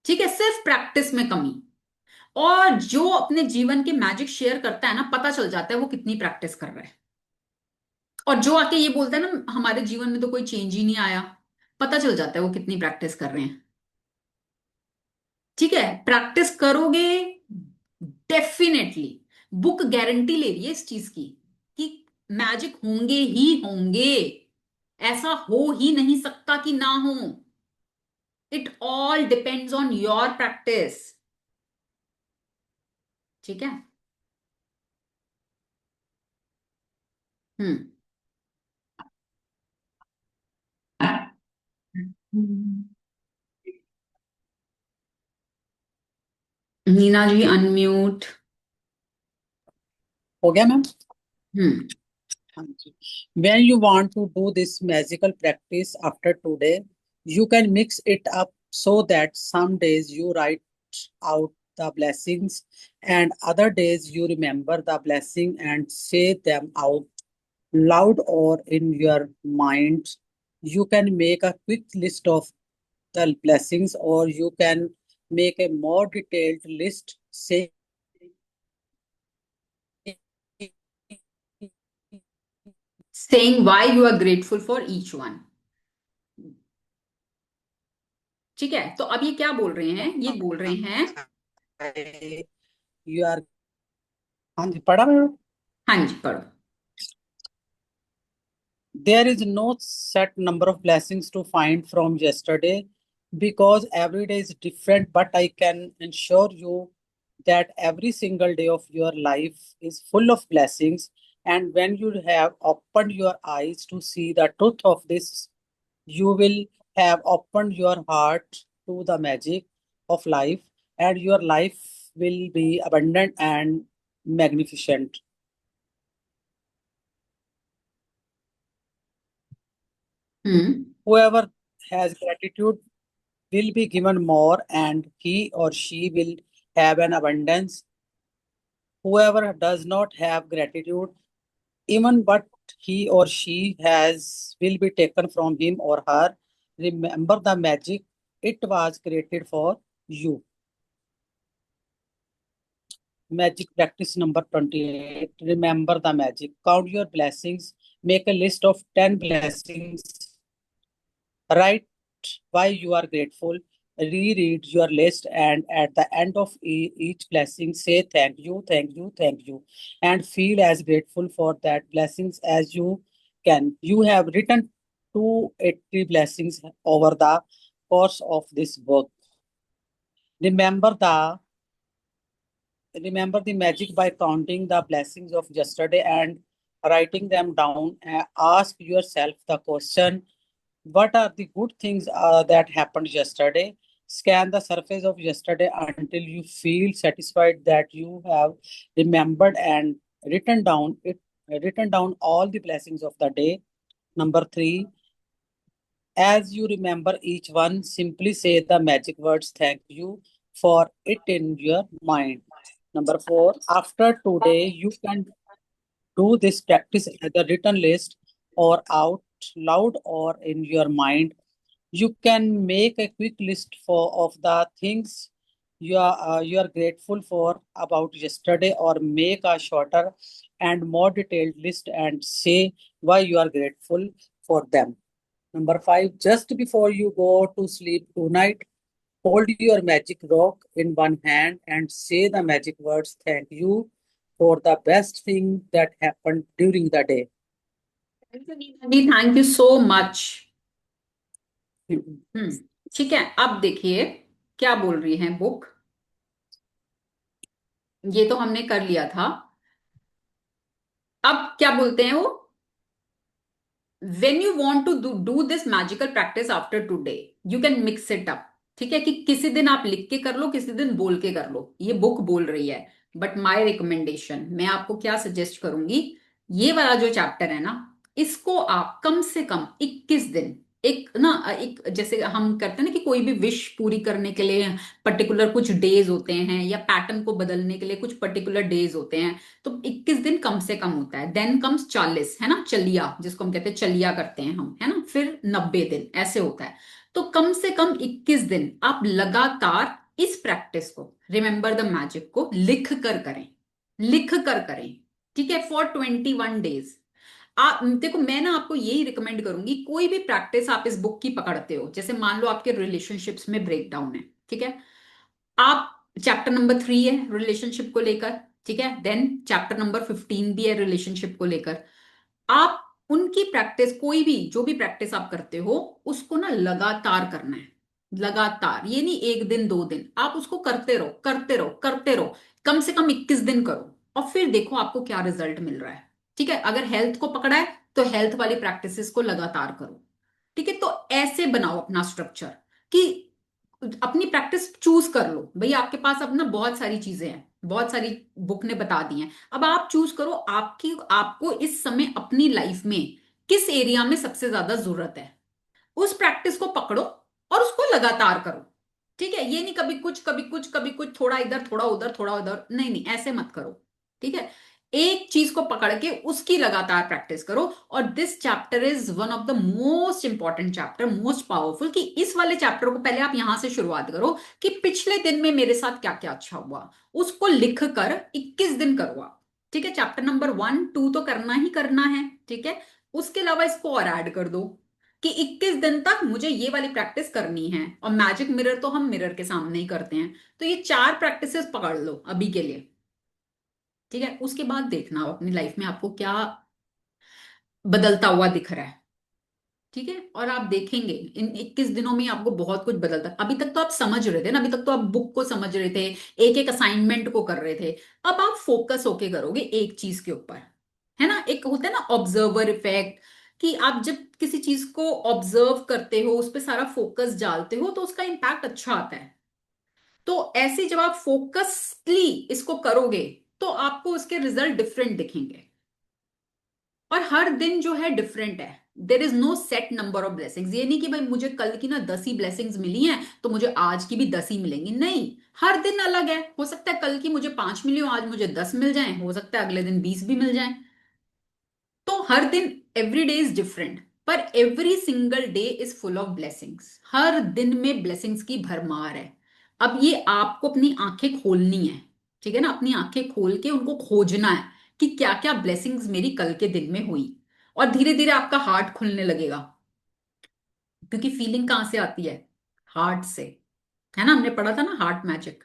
ठीक है, सिर्फ प्रैक्टिस में कमी। और जो अपने जीवन के मैजिक शेयर करता है ना, पता चल जाता है वो कितनी प्रैक्टिस कर रहा है। और जो आके ये बोलता है ना हमारे जीवन में तो कोई चेंज ही नहीं आया, पता चल जाता है वो कितनी प्रैक्टिस कर रहे हैं। ठीक है, प्रैक्टिस करोगे डेफिनेटली। बुक गारंटी ले रही है इस चीज की कि मैजिक होंगे ही होंगे, ऐसा हो ही नहीं सकता कि ना हो। It all depends on your practice. ठीक है। हम्म। नीना जी अनम्यूट। हो गया मैम? हम्म। हाँ जी। When you want to do this magical practice after today, you can mix it up so that some days you write out the blessings and other days you remember the blessing and say them out loud or in your mind. You can make a quick list of the blessings or you can make a more detailed list saying Saying why you are grateful for each one। ठीक है, तो अब ये क्या बोल रहे हैं, ये बोल रहे हैं। you are। हाँ जी, पढ़ा मैम। हाँ जी पढ़ो। There is no set number of blessings to find from yesterday because every day is different, but I can ensure you that every single day of your life is full of blessings. And when you have opened your eyes to see the truth of this, you will have opened your heart to the magic of life, and your life will be abundant and magnificent. Hmm. Whoever has gratitude will be given more, and he or she will have an abundance. Whoever does not have gratitude, even what he or she has will be taken from him or her. Remember the magic, it was created for you. Magic practice number 28. Remember the magic. Count your blessings. Make a list of 10 blessings. Write why you are grateful. Reread your list, and at the end of each blessing, say thank you, thank you, thank you, and feel as grateful for that blessings as you can. You have written 280 blessings over the course of this book. Remember the Remember the magic by counting the blessings of yesterday and writing them down. Ask yourself the question, what are the good things that happened yesterday? Scan the surface of yesterday until you feel satisfied that you have remembered and written down it written down all the blessings of the day. Number 3, as you remember each one, simply say the magic words thank you for it in your mind. Number 4, after today, you can do this practice as a written list or out loud or in your mind. You can make a quick list of the things you are grateful for about yesterday, or make a shorter and more detailed list and say why you are grateful for them. Number 5, just before you go to sleep tonight, hold your magic rock in one hand and say the magic words thank you for the best thing that happened during the day. जी, thank you so much. Hmm. ठीक है, अब देखिए क्या बोल रही है book. ये तो हमने कर लिया था। अब क्या बोलते हैं वो, when you want to do this magical practice after today, you can mix it up. ठीक है, कि किसी दिन आप लिख के कर लो, किसी दिन बोल के कर लो, ये बुक बोल रही है। बट माय रिकमेंडेशन, मैं आपको क्या सजेस्ट करूंगी, ये वाला जो चैप्टर है ना, इसको आप कम से कम 21 दिन, एक ना, एक जैसे हम करते हैं ना कि कोई भी विश पूरी करने के लिए पर्टिकुलर कुछ डेज होते हैं, या पैटर्न को बदलने के लिए कुछ पर्टिकुलर डेज होते हैं, तो 21 दिन कम से कम होता है। देन कम्स 40, है ना, चलिया जिसको हम कहते हैं, चलिया करते हैं हम, है ना, फिर 90 दिन ऐसे होता है। तो कम से कम 21 दिन आप लगातार इस प्रैक्टिस को, रिमेंबर द मैजिक को लिख कर करें, लिख कर करें। ठीक है, फॉर 21 डेज। आप देखो, मैं ना आपको यही रिकमेंड करूंगी, कोई भी प्रैक्टिस आप इस बुक की पकड़ते हो, जैसे मान लो आपके रिलेशनशिप्स में ब्रेकडाउन है, ठीक है, आप चैप्टर नंबर 3 है रिलेशनशिप को लेकर, ठीक है, देन चैप्टर नंबर 15 भी है रिलेशनशिप को लेकर। आप उनकी प्रैक्टिस, कोई भी जो भी प्रैक्टिस आप करते हो, उसको ना लगातार करना है। लगातार, ये नहीं 1 दिन 2 दिन, आप उसको करते रहो करते रहो करते रहो, कम से कम 21 दिन करो, और फिर देखो आपको क्या रिजल्ट मिल रहा है। ठीक है, अगर हेल्थ को पकड़ा है तो हेल्थ वाली प्रैक्टिसेस को लगातार करो। ठीक है, तो ऐसे बनाओ अपना स्ट्रक्चर कि अपनी प्रैक्टिस चूज कर लो भाई, आपके पास अब ना बहुत सारी चीजें हैं, बहुत सारी बुक ने बता दी हैं, अब आप चूज करो आपकी, आपको इस समय अपनी लाइफ में किस एरिया में सबसे ज्यादा जरूरत है, उस प्रैक्टिस को पकड़ो और उसको लगातार करो। ठीक है, ये नहीं कभी कुछ कभी कुछ कभी कुछ, थोड़ा इधर थोड़ा उधर थोड़ा उधर, नहीं नहीं, ऐसे मत करो। ठीक है, एक चीज को पकड़ के उसकी लगातार प्रैक्टिस करो। और this chapter is one of the most important chapter, most powerful, कि इस वाले चैप्टर को पहले आप यहां से शुरुआत करो कि पिछले दिन में मेरे साथ क्या क्या अच्छा हुआ, उसको लिख कर 21 दिन करो आप। ठीक है, चैप्टर नंबर 1 2 तो करना ही करना है, ठीक है, उसके अलावा इसको और ऐड कर दो कि 21 दिन तक मुझे ये वाली प्रैक्टिस करनी है। और मैजिक मिरर तो हम मिरर के सामने ही करते हैं, तो ये 4 प्रैक्टिसेस पकड़ लो अभी के लिए। ठीक है, उसके बाद देखना आप अपनी लाइफ में आपको क्या बदलता हुआ दिख रहा है। ठीक है, और आप देखेंगे इन 21 दिनों में आपको बहुत कुछ बदलता। अभी तक तो आप समझ रहे थे ना, अभी तक तो आप बुक को समझ रहे थे, एक एक असाइनमेंट को कर रहे थे। अब आप फोकस होके करोगे एक चीज के ऊपर, है ना, एक होता है ना ऑब्जर्वर इफेक्ट, कि आप जब किसी चीज को ऑब्जर्व करते हो, उस पर सारा फोकस डालते हो, तो उसका इम्पैक्ट अच्छा आता है। तो ऐसे जब आप फोकसली इसको करोगे, तो आपको उसके रिजल्ट डिफरेंट दिखेंगे। और हर दिन जो है डिफरेंट है। There is no set number of blessings. ये नहीं कि भाई मुझे कल की ना 10 ही ब्लेसिंग्स मिली हैं तो मुझे आज की भी 10 ही मिलेंगी, नहीं। हर दिन अलग है। हो सकता है कल की मुझे 5 मिली हो, आज मुझे 10 मिल जाए, हो सकता है अगले दिन 20 भी मिल जाए। तो हर दिन, एवरी डे इज डिफरेंट, पर every single day is full of blessings. हर दिन में ब्लेसिंग्स की भरमार है। अब ये आपको अपनी आंखें खोलनी है, ठीक है ना, अपनी आंखें खोल के उनको खोजना है कि क्या क्या ब्लेसिंग्स मेरी कल के दिन में हुई। और धीरे धीरे आपका हार्ट खुलने लगेगा, क्योंकि फीलिंग कहां से आती है? हार्ट से। है ना, हमने पढ़ा था ना हार्ट मैजिक।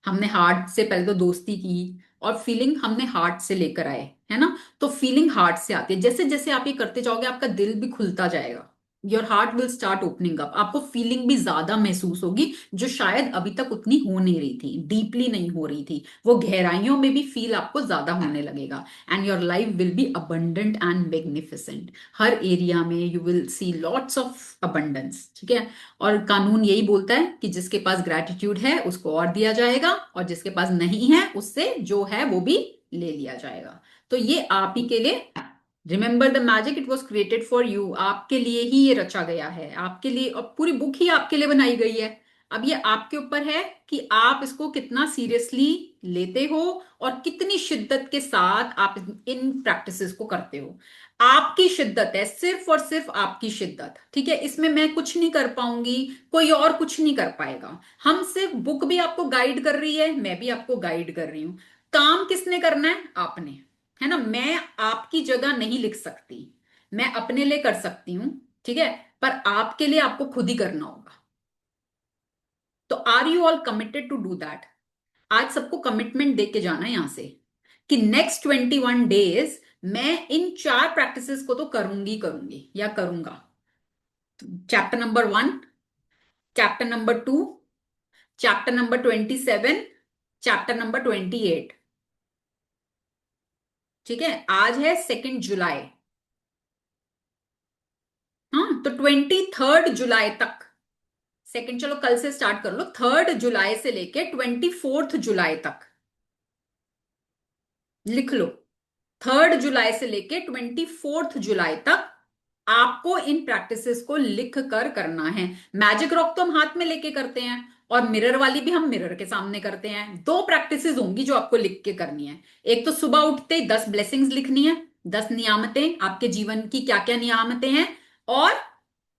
हमने हार्ट से पहले तो दोस्ती की, और फीलिंग हमने हार्ट से लेकर आए, है ना। तो फीलिंग हार्ट से आती है। जैसे जैसे आप ये करते जाओगे आपका दिल भी खुलता जाएगा। Your heart will start opening up. आपको फीलिंग भी ज्यादा महसूस होगी, जो शायद अभी तक उतनी हो नहीं रही थी, डीपली नहीं हो रही थी। वो गहराइयों में भी फील आपको ज्यादा होने लगेगा। And your life will be abundant and magnificent. हर एरिया में you will see lots of abundance, ठीक है। और कानून यही बोलता है कि जिसके पास ग्रैटिट्यूड है उसको और दिया जाएगा, और जिसके पास नहीं है उससे जो है वो भी ले लिया जाएगा। तो ये आप ही के लिए, remember the magic it was created for you. आपके लिए ही ये रचा गया है, आपके लिए, और पूरी बुक ही आपके लिए बनाई गई है। अब ये आपके ऊपर है कि आप इसको कितना सीरियसली लेते हो, और कितनी शिद्दत के साथ आप इन प्रैक्टिसेस को करते हो। आपकी शिद्दत है, सिर्फ और सिर्फ आपकी शिद्दत, ठीक है। इसमें मैं कुछ नहीं कर पाऊंगी, कोई और कुछ नहीं कर पाएगा। हम सिर्फ, बुक भी आपको गाइड कर रही है, मैं भी आपको गाइड कर रही हूं। काम किसने करना है? आपने। है ना, मैं आपकी जगह नहीं लिख सकती। मैं अपने लिए कर सकती हूं, ठीक है, पर आपके लिए आपको खुद ही करना होगा। तो are you all committed to do that? आज सबको कमिटमेंट दे के जाना है यहां से, कि नेक्स्ट 21 डेज मैं इन 4 प्रैक्टिसेस को तो करूंगी करूंगी या करूंगा। Chapter number 1, chapter number 2, chapter number 27, chapter number 28। ठीक है, आज है 2 जुलाई। हाँ, तो 23 जुलाई तक, सेकंड चलो कल से स्टार्ट कर लो, 3 जुलाई से लेके 24 जुलाई तक लिख लो। 3 जुलाई से लेके 24 जुलाई तक आपको इन प्रैक्टिसेस को लिख कर करना है। मैजिक रॉक तो हम हाथ में लेके करते हैं, और मिरर वाली भी हम मिरर के सामने करते हैं। 2 प्रैक्टिसेस होंगी जो आपको लिख के करनी है। एक तो सुबह उठते ही 10 ब्लेसिंग्स लिखनी है, 10 नियामतें, आपके जीवन की क्या क्या नियामतें हैं। और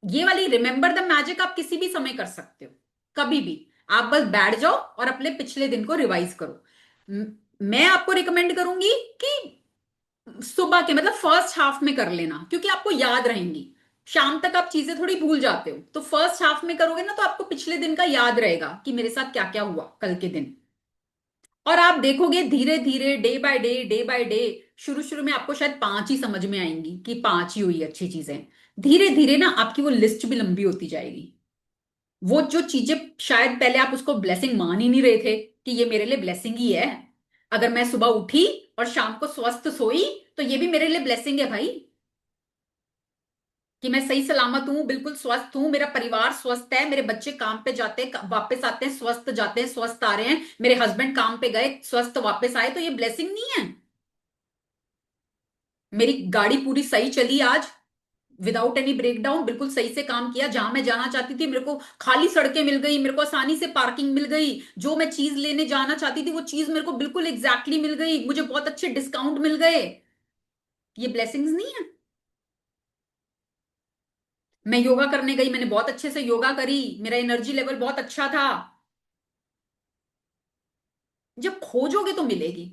ये वाली रिमेंबर द मैजिक आप किसी भी समय कर सकते हो, कभी भी। आप बस बैठ जाओ और अपने पिछले दिन को रिवाइज करो। म- मैं आपको रिकमेंड करूंगी कि सुबह के, मतलब फर्स्ट हाफ में कर लेना, क्योंकि आपको याद रहेंगी। शाम तक आप चीजें थोड़ी भूल जाते हो, तो फर्स्ट हाफ में करोगे ना तो आपको पिछले दिन का याद रहेगा कि मेरे साथ क्या क्या हुआ कल के दिन। और आप देखोगे धीरे धीरे, डे बाय डे, शुरू शुरू में आपको शायद 5 ही समझ में आएंगी कि 5 ही हुई अच्छी चीजें। धीरे धीरे ना आपकी वो लिस्ट भी लंबी होती जाएगी। वो जो चीजें शायद पहले आप उसको ब्लेसिंग मान ही नहीं रहे थे कि ये मेरे लिए ब्लेसिंग ही है, अगर मैं सुबह उठी और शाम को स्वस्थ सोई तो ये भी मेरे लिए ब्लेसिंग है भाई। कि मैं सही सलामत हूं, बिल्कुल स्वस्थ हूं, मेरा परिवार स्वस्थ है, मेरे बच्चे काम पे जाते हैं वापस आते हैं स्वस्थ, जाते हैं स्वस्थ आ रहे हैं, मेरे हस्बैंड काम पे गए स्वस्थ वापस आए, तो ये ब्लेसिंग नहीं है? मेरी गाड़ी पूरी सही चली आज, विदाउट एनी ब्रेकडाउन, बिल्कुल सही से काम किया, जहां मैं जाना चाहती थी मेरे को खाली सड़कें मिल गई, मेरे को आसानी से पार्किंग मिल गई, जो मैं चीज लेने जाना चाहती थी वो चीज मेरे को बिल्कुल एग्जैक्टली मिल गई, मुझे बहुत अच्छे डिस्काउंट मिल गए। ये ब्लेसिंग्स नहीं है? मैं योगा करने गई, मैंने बहुत अच्छे से योगा करी, मेरा एनर्जी लेवल बहुत अच्छा था। जब खोजोगे तो मिलेगी।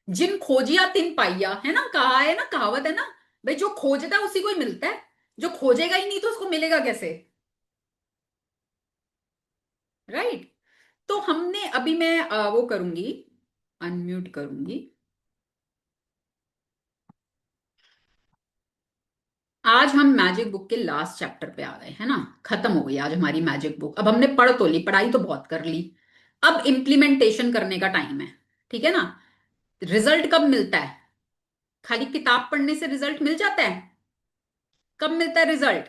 जिन खोजिया तिन पाइया, है ना, कहा है ना, कहावत है ना। भाई जो खोजता है उसी को ही मिलता है, जो खोजेगा ही नहीं तो उसको मिलेगा कैसे? राइट। तो हमने अभी, मैं वो करूंगी, अनम्यूट करूंगी। आज हम मैजिक बुक के लास्ट चैप्टर पे आ गए, है ना। खत्म हो गई आज हमारी मैजिक बुक। अब हमने पढ़ तो ली, पढ़ाई तो बहुत कर ली। अब इम्प्लीमेंटेशन करने का टाइम है, ठीक है ना। रिजल्ट कब मिलता है? खाली किताब पढ़ने से रिजल्ट मिल जाता है? कब मिलता है रिजल्ट?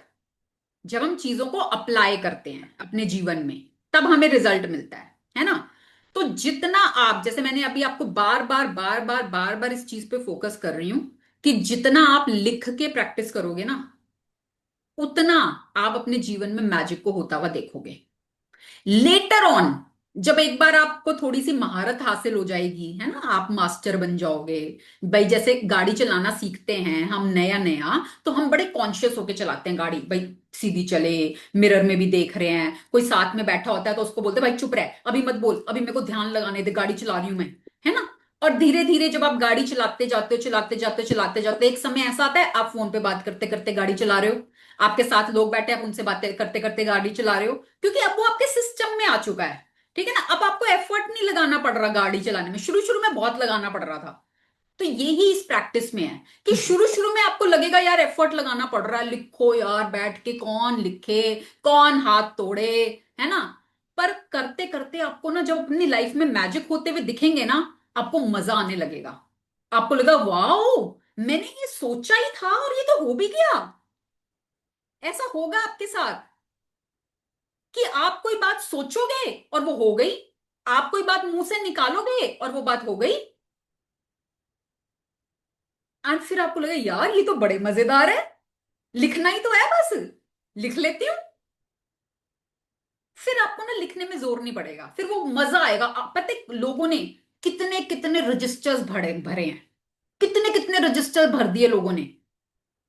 जब हम चीजों को अप्लाई करते हैं अपने जीवन में, तब हमें रिजल्ट मिलता है ना। तो जितना आप, जैसे मैंने अभी आपको बार बार बार बार बार बार इस चीज पे फोकस कर रही हूं कि जितना आप लिख के प्रैक्टिस करोगे ना, उतना आप अपने जीवन में मैजिक को होता हुआ देखोगे। लेटर ऑन, जब एक बार आपको थोड़ी सी महारत हासिल हो जाएगी, है ना, आप मास्टर बन जाओगे। भाई जैसे गाड़ी चलाना सीखते हैं हम नया नया, तो हम बड़े कॉन्शियस होके चलाते हैं गाड़ी, भाई सीधी चले, मिरर में भी देख रहे हैं, कोई साथ में बैठा होता है तो उसको बोलते हैं, भाई चुप रह, अभी मत बोल, अभी मेरे को ध्यान लगाने दे, गाड़ी चला रही हूं मैं, है ना। और धीरे धीरे जब आप गाड़ी चलाते जाते हो, चलाते जाते हो, चलाते जाते हो, एक समय ऐसा आता है आप फोन पे बात करते करते गाड़ी चला रहे हो, आपके साथ लोग बैठे, आप उनसे बातें करते करते गाड़ी चला रहे हो, क्योंकि अब वो आपके सिस्टम में आ चुका है। ठीक है ना, अब आपको एफर्ट नहीं लगाना पड़ रहा गाड़ी चलाने में, शुरू शुरू में बहुत लगाना पड़ रहा था। तो यही इस प्रैक्टिस में है कि शुरू शुरू में आपको लगेगा यार एफर्ट लगाना पड़ रहा है, लिखो यार बैठ के, कौन लिखे, कौन हाथ तोड़े, है ना। पर करते करते आपको ना, जब अपनी लाइफ में मैजिक होते हुए दिखेंगे ना, आपको मजा आने लगेगा। आपको लगा वाओ, मैंने ये सोचा ही था और ये तो हो भी गया। ऐसा होगा आपके साथ कि आप कोई बात सोचोगे और वो हो गई, आप कोई बात मुंह से निकालोगे और वो बात हो गई, एंड फिर आपको लगे यार ये तो बड़े मजेदार है, लिखना ही तो है बस, लिख लेती हूँ। फिर आपको ना लिखने में जोर नहीं पड़ेगा, फिर वो मजा आएगा। पता है लोगों ने कितने कितने रजिस्टर्स भरे भरे हैं, कितने कितने रजिस्टर भर दिए लोगों ने,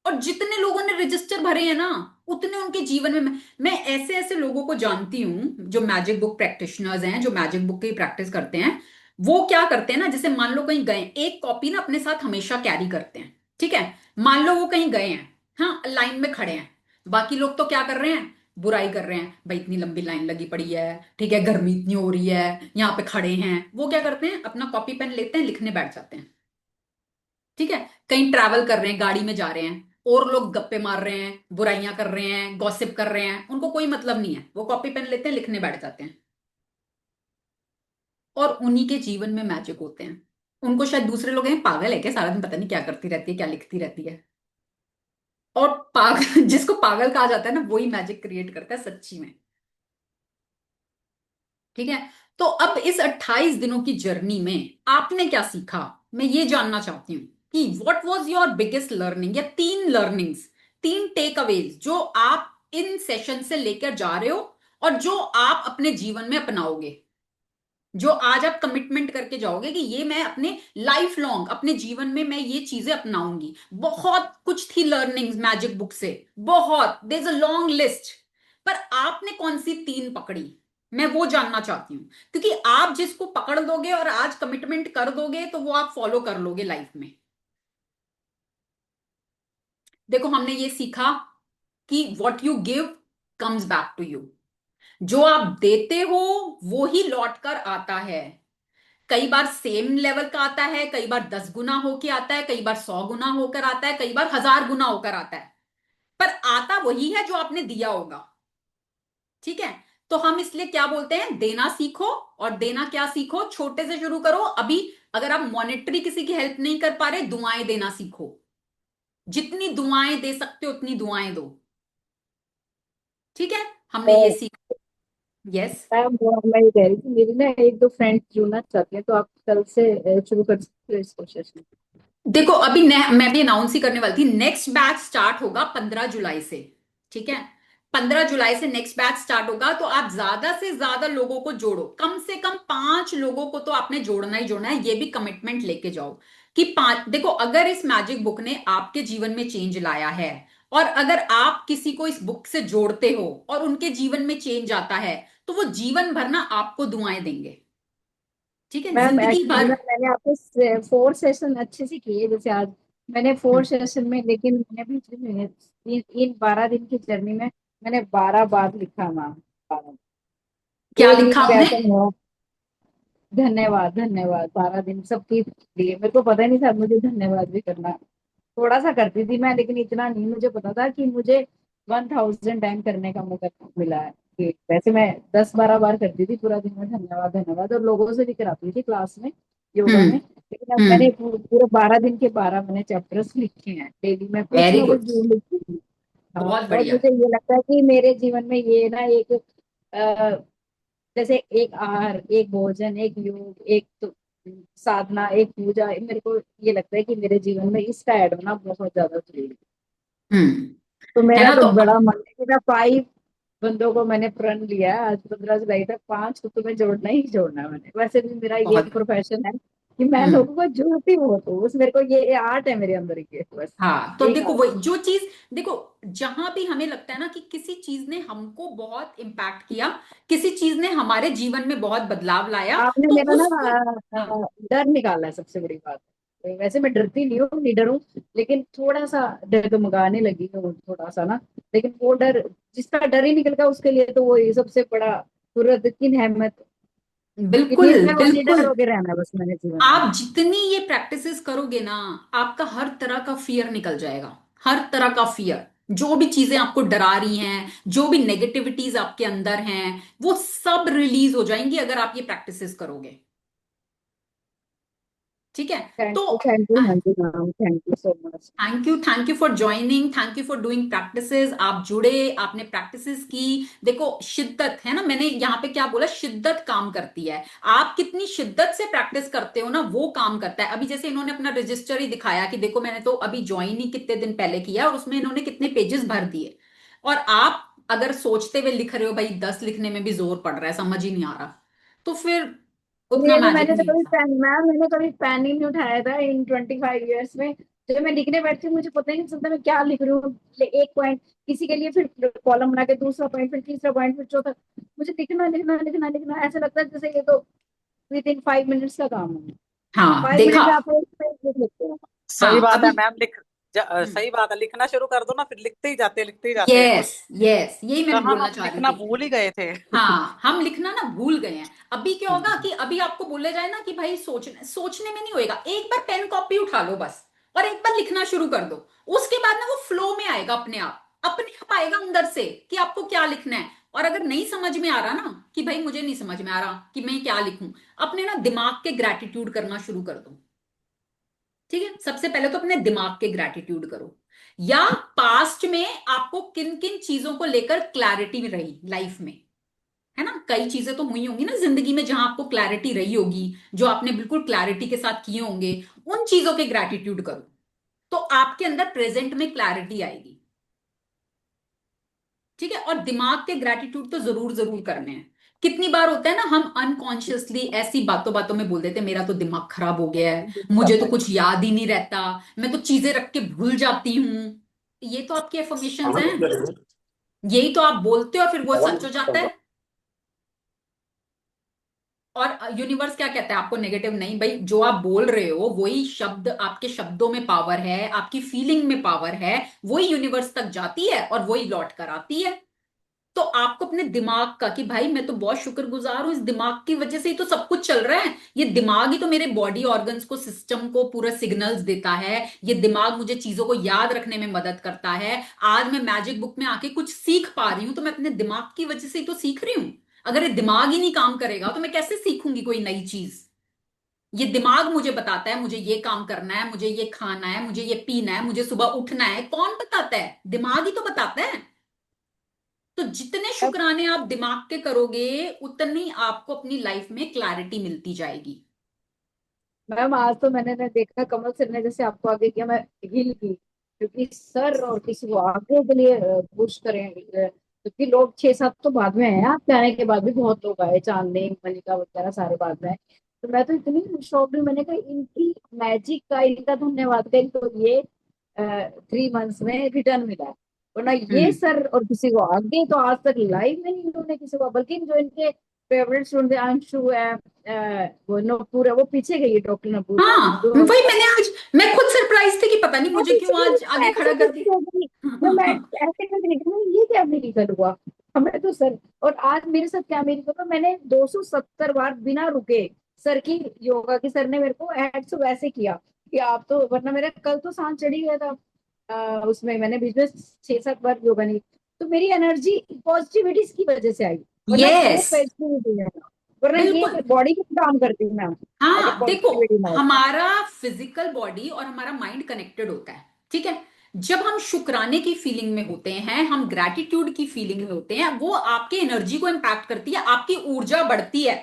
और जितने लोगों ने रजिस्टर भरे हैं ना, उतने उनके जीवन में मैं ऐसे ऐसे लोगों को जानती हूँ जो मैजिक बुक प्रैक्टिशनर्स हैं, जो मैजिक बुक की प्रैक्टिस करते हैं। वो क्या करते हैं ना, जैसे मान लो कहीं गए, एक कॉपी ना अपने साथ हमेशा कैरी करते हैं। ठीक है, मान लो वो कहीं गए हैं, हाँ लाइन में खड़े हैं, बाकी लोग तो क्या कर रहे हैं, बुराई कर रहे हैं, भाई इतनी लंबी लाइन लगी पड़ी है, ठीक है, गर्मी इतनी हो रही है, यहाँ पे खड़े हैं। वो क्या करते हैं, अपना कॉपी पेन लेते हैं, लिखने बैठ जाते हैं। ठीक है, कहीं ट्रैवल कर रहे हैं, गाड़ी में जा रहे हैं, और लोग गप्पे मार रहे हैं, बुराइयां कर रहे हैं, गॉसिप कर रहे हैं, उनको कोई मतलब नहीं है, वो कॉपी पेन लेते हैं, लिखने बैठ जाते हैं। और उन्हीं के जीवन में मैजिक होते हैं। उनको शायद दूसरे लोग हैं पागल है क्या, सारा दिन पता नहीं क्या करती रहती है, क्या लिखती रहती है। और पागल जिसको पागल कहा जाता है ना, वही मैजिक क्रिएट करता है सच्ची में। ठीक है, तो अब इस 28 दिनों की जर्नी में आपने क्या सीखा, मैं ये जानना चाहती हूँ कि what was your biggest learning, या तीन लर्निंग्स, तीन टेक अवेज जो आप इन सेशन से लेकर जा रहे हो, और जो आप अपने जीवन में अपनाओगे, जो आज आप कमिटमेंट करके जाओगे कि ये मैं अपने लाइफ लॉन्ग अपने जीवन में मैं ये चीजें अपनाऊंगी। बहुत कुछ थी लर्निंग्स मैजिक बुक से, बहुत, there is a long list, पर आपने कौन सी तीन पकड़ी, मैं वो जानना चाहती हूँ। क्योंकि आप जिसको पकड़ दोगे और आज कमिटमेंट कर दोगे, तो वो आप फॉलो कर लोगे लाइफ में। देखो हमने ये सीखा कि what you give comes back to you, जो आप देते हो वो ही लौट कर आता है। कई बार सेम लेवल का आता है, कई बार 10 गुना होके आता है, कई बार 100 गुना होकर आता है, कई बार 1000 गुना होकर आता है, पर आता वही है जो आपने दिया होगा। ठीक है, तो हम इसलिए क्या बोलते हैं, देना सीखो। और देना क्या सीखो, छोटे से शुरू करो अभी। अगर आप मॉनेटरी किसी की हेल्प नहीं कर पा रहे, दुआएं देना सीखो, जितनी दुआएं दे सकते हो उतनी दुआएं दो। ठीक है, हमने ये मैं सीखा। यस, मैं ये कह रही थी, मेरी ना एक दो फ्रेंड जुड़ना चाहती हैं, तो आप कल से शुरू कर सकते हो इस कोशिश में। देखो अभी मैं भी अनाउंस ही करने वाली थी, नेक्स्ट बैच स्टार्ट होगा 15 जुलाई से। ठीक है, 15 जुलाई से नेक्स्ट बैच स्टार्ट होगा, तो आप ज्यादा से ज्यादा लोगों को जोड़ो, कम से कम 5 लोगों को तो आपने जोड़ना ही जोड़ना है, ये भी कमिटमेंट लेके जाओ कि पांच। देखो अगर इस मैजिक बुक ने आपके जीवन में चेंज लाया है, और अगर आप किसी को इस बुक से जोड़ते हो और उनके जीवन में चेंज आता है, तो वो जीवन भर ना आपको दुआएं देंगे। ठीक है, मैम जिंदगी एक्चुअली भर। ना मैंने आपके 4 सेशन अच्छे से किए, जैसे आज मैंने फोर हम्म, सेशन में, लेकिन मैंने भी इन 12 दिन की जर्नी में मैंने 12 बार लिखा मैम। क्या एक लिखा दिन भी आपने। ऐसा नहीं हुआ। धन्यवाद धन्यवाद, 12 दिन सबके लिए, मेरे को पता ही नहीं था मुझे धन्यवाद भी करना। थोड़ा सा करती थी मैं, लेकिन इतना नहीं मुझे पता था कि मुझे 1000 टाइम करने का मौका मिला है। कि वैसे मैं 10-12 बार करती थी पूरा दिन में, धन्यवाद धन्यवाद, और लोगों से भी कराती थी क्लास में, योगा हम्म, में। लेकिन अब मैंने हम्म, पूरे 12 दिन के 12 मैंने चैप्टर्स लिखे हैं, डेली में कुछ वेरी ना कुछ गुड, जरूर लिखती थी। हाँ, बहुत और बढ़िया। मुझे ये लगता है कि मेरे जीवन में ये ना एक जैसे एक आहार, एक भोजन, एक योग, एक तो साधना, एक पूजा, मेरे को ये लगता है कि मेरे जीवन में इसका ऐड होना बहुत ज्यादा जरूरी है। हम्म। तो है मेरा ना? तो तो बड़ा मन है कि मैं 5 बंदों को मैंने प्रण लिया है, आज 15 जुलाई तक 5 को तुम्हें जोड़ना ही जोड़ना है। मैंने वैसे भी मेरा ये बहुत। प्रोफेशन है कि मैं हम्म। लोगों को जोड़ती हूँ, तो उस मेरे को ये आर्ट है मेरे अंदर की, बस हाँ, तो एक देखो आर्ट। वही जो चीज, देखो जहां भी हमें लगता है ना कि किसी चीज ने हमको बहुत इम्पैक्ट किया, किसी चीज ने हमारे जीवन में बहुत बदलाव लाया, आपने तो मेरा ना उसको। हाँ। डर निकाला है, सबसे बड़ी बात है। वैसे मैं डरती नहीं हूँ, निडर हूँ, लेकिन थोड़ा सा डगमगाने लगी हूँ थोड़ा सा ना। लेकिन वो डर, जिसका डर ही निकल गया उसके लिए तो वो ये सबसे बड़ा कुर्रत की नेमत, कि बिल्कुल निर्भय और निडर बिल्कुल। होके रहना बस मैंने जीवन में। आप जितनी ये प्रैक्टिसेस करोगे ना, आपका हर तरह का फियर निकल जाएगा। हर तरह का फियर, जो भी चीजें आपको डरा रही हैं, जो भी नेगेटिविटीज आपके अंदर हैं, वो सब रिलीज हो जाएंगी अगर आप ये प्रैक्टिसेस करोगे। ठीक है? तो थैंक यू हाँ जी ma'am, thank you so much. Thank you for joining, thank you for doing practices. आप जुड़े, आपने प्रैक्टिसेस की। देखो शिद्दत है ना, मैंने यहाँ पे क्या बोला, शिद्दत काम करती है। आप कितनी शिद्दत से प्रैक्टिस करते हो ना, वो काम करता है। अभी जैसे इन्होंने अपना रजिस्टर ही दिखाया कि देखो मैंने तो अभी ज्वाइन ही कितने दिन पहले किया, और उसमें इन्होंने कितने पेजेस भर दिए। और आप अगर सोचते हुए लिख रहे हो भाई 10 लिखने में भी जोर पड़ रहा है, समझ ही नहीं आ रहा, तो फिर उतना ये तो मैजिक मैंने तो नहीं कभी होता। पेन, मैम मैंने कभी पेन ही नहीं उठाया था इन 25 ईयर्स में। जब मैं लिखने बैठती हूँ मुझे पता ही नहीं चलता मैं क्या लिख रही हूँ। एक पॉइंट किसी के लिए, फिर कॉलम बना के दूसरा पॉइंट, फिर तीसरा पॉइंट, फिर चौथा। मुझे लिखना लिखना लिखना लिखना ऐसा लगता है जैसे ये तो विद इन 5 मिनट्स का काम है। हाँ 5 मिनट देखा। में आप एक पेज लिख लेते हो। सही हाँ बात है अभी। मैम। हम्म। सही बात है, लिखना शुरू कर दो ना, फिर लिखते ही जाते हैं। यस यस, यही मैं कहाँ बोलना हम चाह रही लिखना थी। भूल ही गए थे। हाँ, हम लिखना ना भूल गए हैं। अभी क्या होगा हम्म। कि अभी आपको बोला जाए ना कि भाई सोचने सोचने में नहीं होएगा, एक बार पेन कॉपी उठा लो बस, और एक बार लिखना शुरू कर दो। उसके बाद ना वो फ्लो में आएगा, अपने आप आएगा अंदर से कि आपको क्या लिखना है। और अगर नहीं समझ में आ रहा ना कि भाई मुझे नहीं समझ में आ रहा कि मैं क्या लिखूं, अपने ना दिमाग के ग्रेटिट्यूड करना शुरू कर दो। ठीक है? सबसे पहले तो अपने दिमाग के ग्रेटिट्यूड करो। या पास्ट में आपको किन किन चीजों को लेकर क्लैरिटी रही लाइफ में, है ना? कई चीजें तो हुई होंगी ना जिंदगी में जहां आपको क्लैरिटी रही होगी, जो आपने बिल्कुल क्लैरिटी के साथ किए होंगे। उन चीजों के ग्रेटिट्यूड करो, तो आपके अंदर प्रेजेंट में क्लैरिटी आएगी। ठीक है? और दिमाग के ग्रेटिट्यूड तो जरूर जरूर करने हैं। कितनी बार होता है ना, हम अनकॉन्शियसली ऐसी बातों बातों में बोल देते हैं मेरा तो दिमाग खराब हो गया है, मुझे तो कुछ याद ही नहीं रहता, मैं तो चीजें रख के भूल जाती हूँ। ये तो आपकी एफर्मेशंस हैं, यही तो आप बोलते हो, फिर वो सच हो जाता है। और यूनिवर्स क्या कहता है आपको, नेगेटिव नहीं भाई, जो आप बोल रहे हो वही शब्द, आपके शब्दों में पावर है, आपकी फीलिंग में पावर है, वही यूनिवर्स तक जाती है और वही लौट कर आती है। तो आपको अपने दिमाग का कि भाई मैं तो बहुत शुक्रगुजार हूं, इस दिमाग की वजह से ही तो सब कुछ चल रहा है। ये दिमाग ही तो मेरे बॉडी ऑर्गन्स को, सिस्टम को पूरा सिग्नल्स देता है। ये दिमाग मुझे चीजों को याद रखने में मदद करता है। आज मैं मैजिक बुक में आके कुछ सीख पा रही हूं तो मैं अपने दिमाग की वजह से ही तो सीख रही हूं। अगर ये दिमाग ही नहीं काम करेगा तो मैं कैसे सीखूंगी कोई नई चीज? ये दिमाग मुझे बताता है मुझे ये काम करना है, मुझे ये खाना है, मुझे ये पीना है, मुझे सुबह उठना है, कौन बताता है? दिमाग ही तो बताता है। तो जितने शुक्राने आप दिमाग के करोगे, उतनी आपको अपनी लाइफ में क्लैरिटी मिलती जाएगी। मैम आज तो मैंने ना देखा कमल सर ने जैसे आपको आगे किया, मैं हिल की, क्योंकि सर और किसी को आगे के लिए पुश करें, क्योंकि लोग 6-7 तो बाद में हैं, आपके आने के बाद भी बहुत लोग आए, चांदनी मलिका वगैरह सारे बाद में आए। तो मैं तो इतनी शॉक हुई, मैंने कहा इनकी मैजिक का, इनका धन्यवाद करें तो ये 3 मंथ्स में रिटर्न मिला है। वरना ये हम्म। सर और किसी को आगे तो आज तक लाइव में नहीं इन्होंने किसी को, बल्कि जो इनके फेवरेट स्टूडेंट अंशु है, वो नूपुर है, वो पीछे गई है, डॉक्टर नूपुर हाँ जो वही मैंने आज, मैं खुद सरप्राइज थी कि पता नहीं मैं मुझे पीछे क्यों गई, आज मैं आगे खड़ा ऐसे कर करती रह गई। मैं दिया। ऐसे करती रह गई, ये क्या मेडिकल हुआ हमें तो सर। और आज मेरे साथ क्या, मेरी तो मैंने 270 बार बिना रुके सर की, योगा की सर ने मेरे को एड्स वैसे किया कि आप तो, वरना मेरा कल तो सांस चढ़ी गया था। उसमें मैंने बीच में 6-7 बार योगा नहीं, तो मेरी एनर्जी पॉजिटिविटी की वजह से आई, वरना वो यस पॉजिटिविटी है। वरना बिल्कुल। ये बॉडी की काम करती हूँ मैं, अरे हाँ देखो, पॉजिटिविटी ना हो। हमारा फिजिकल बॉडी और हमारा माइंड कनेक्टेड होता है। ठीक है? जब हम शुक्राने की फीलिंग में होते हैं, हम ग्रैटिट्यूड की फीलिंग में होते हैं, वो आपके एनर्जी को इंपैक्ट करती है, आपकी ऊर्जा बढ़ती है।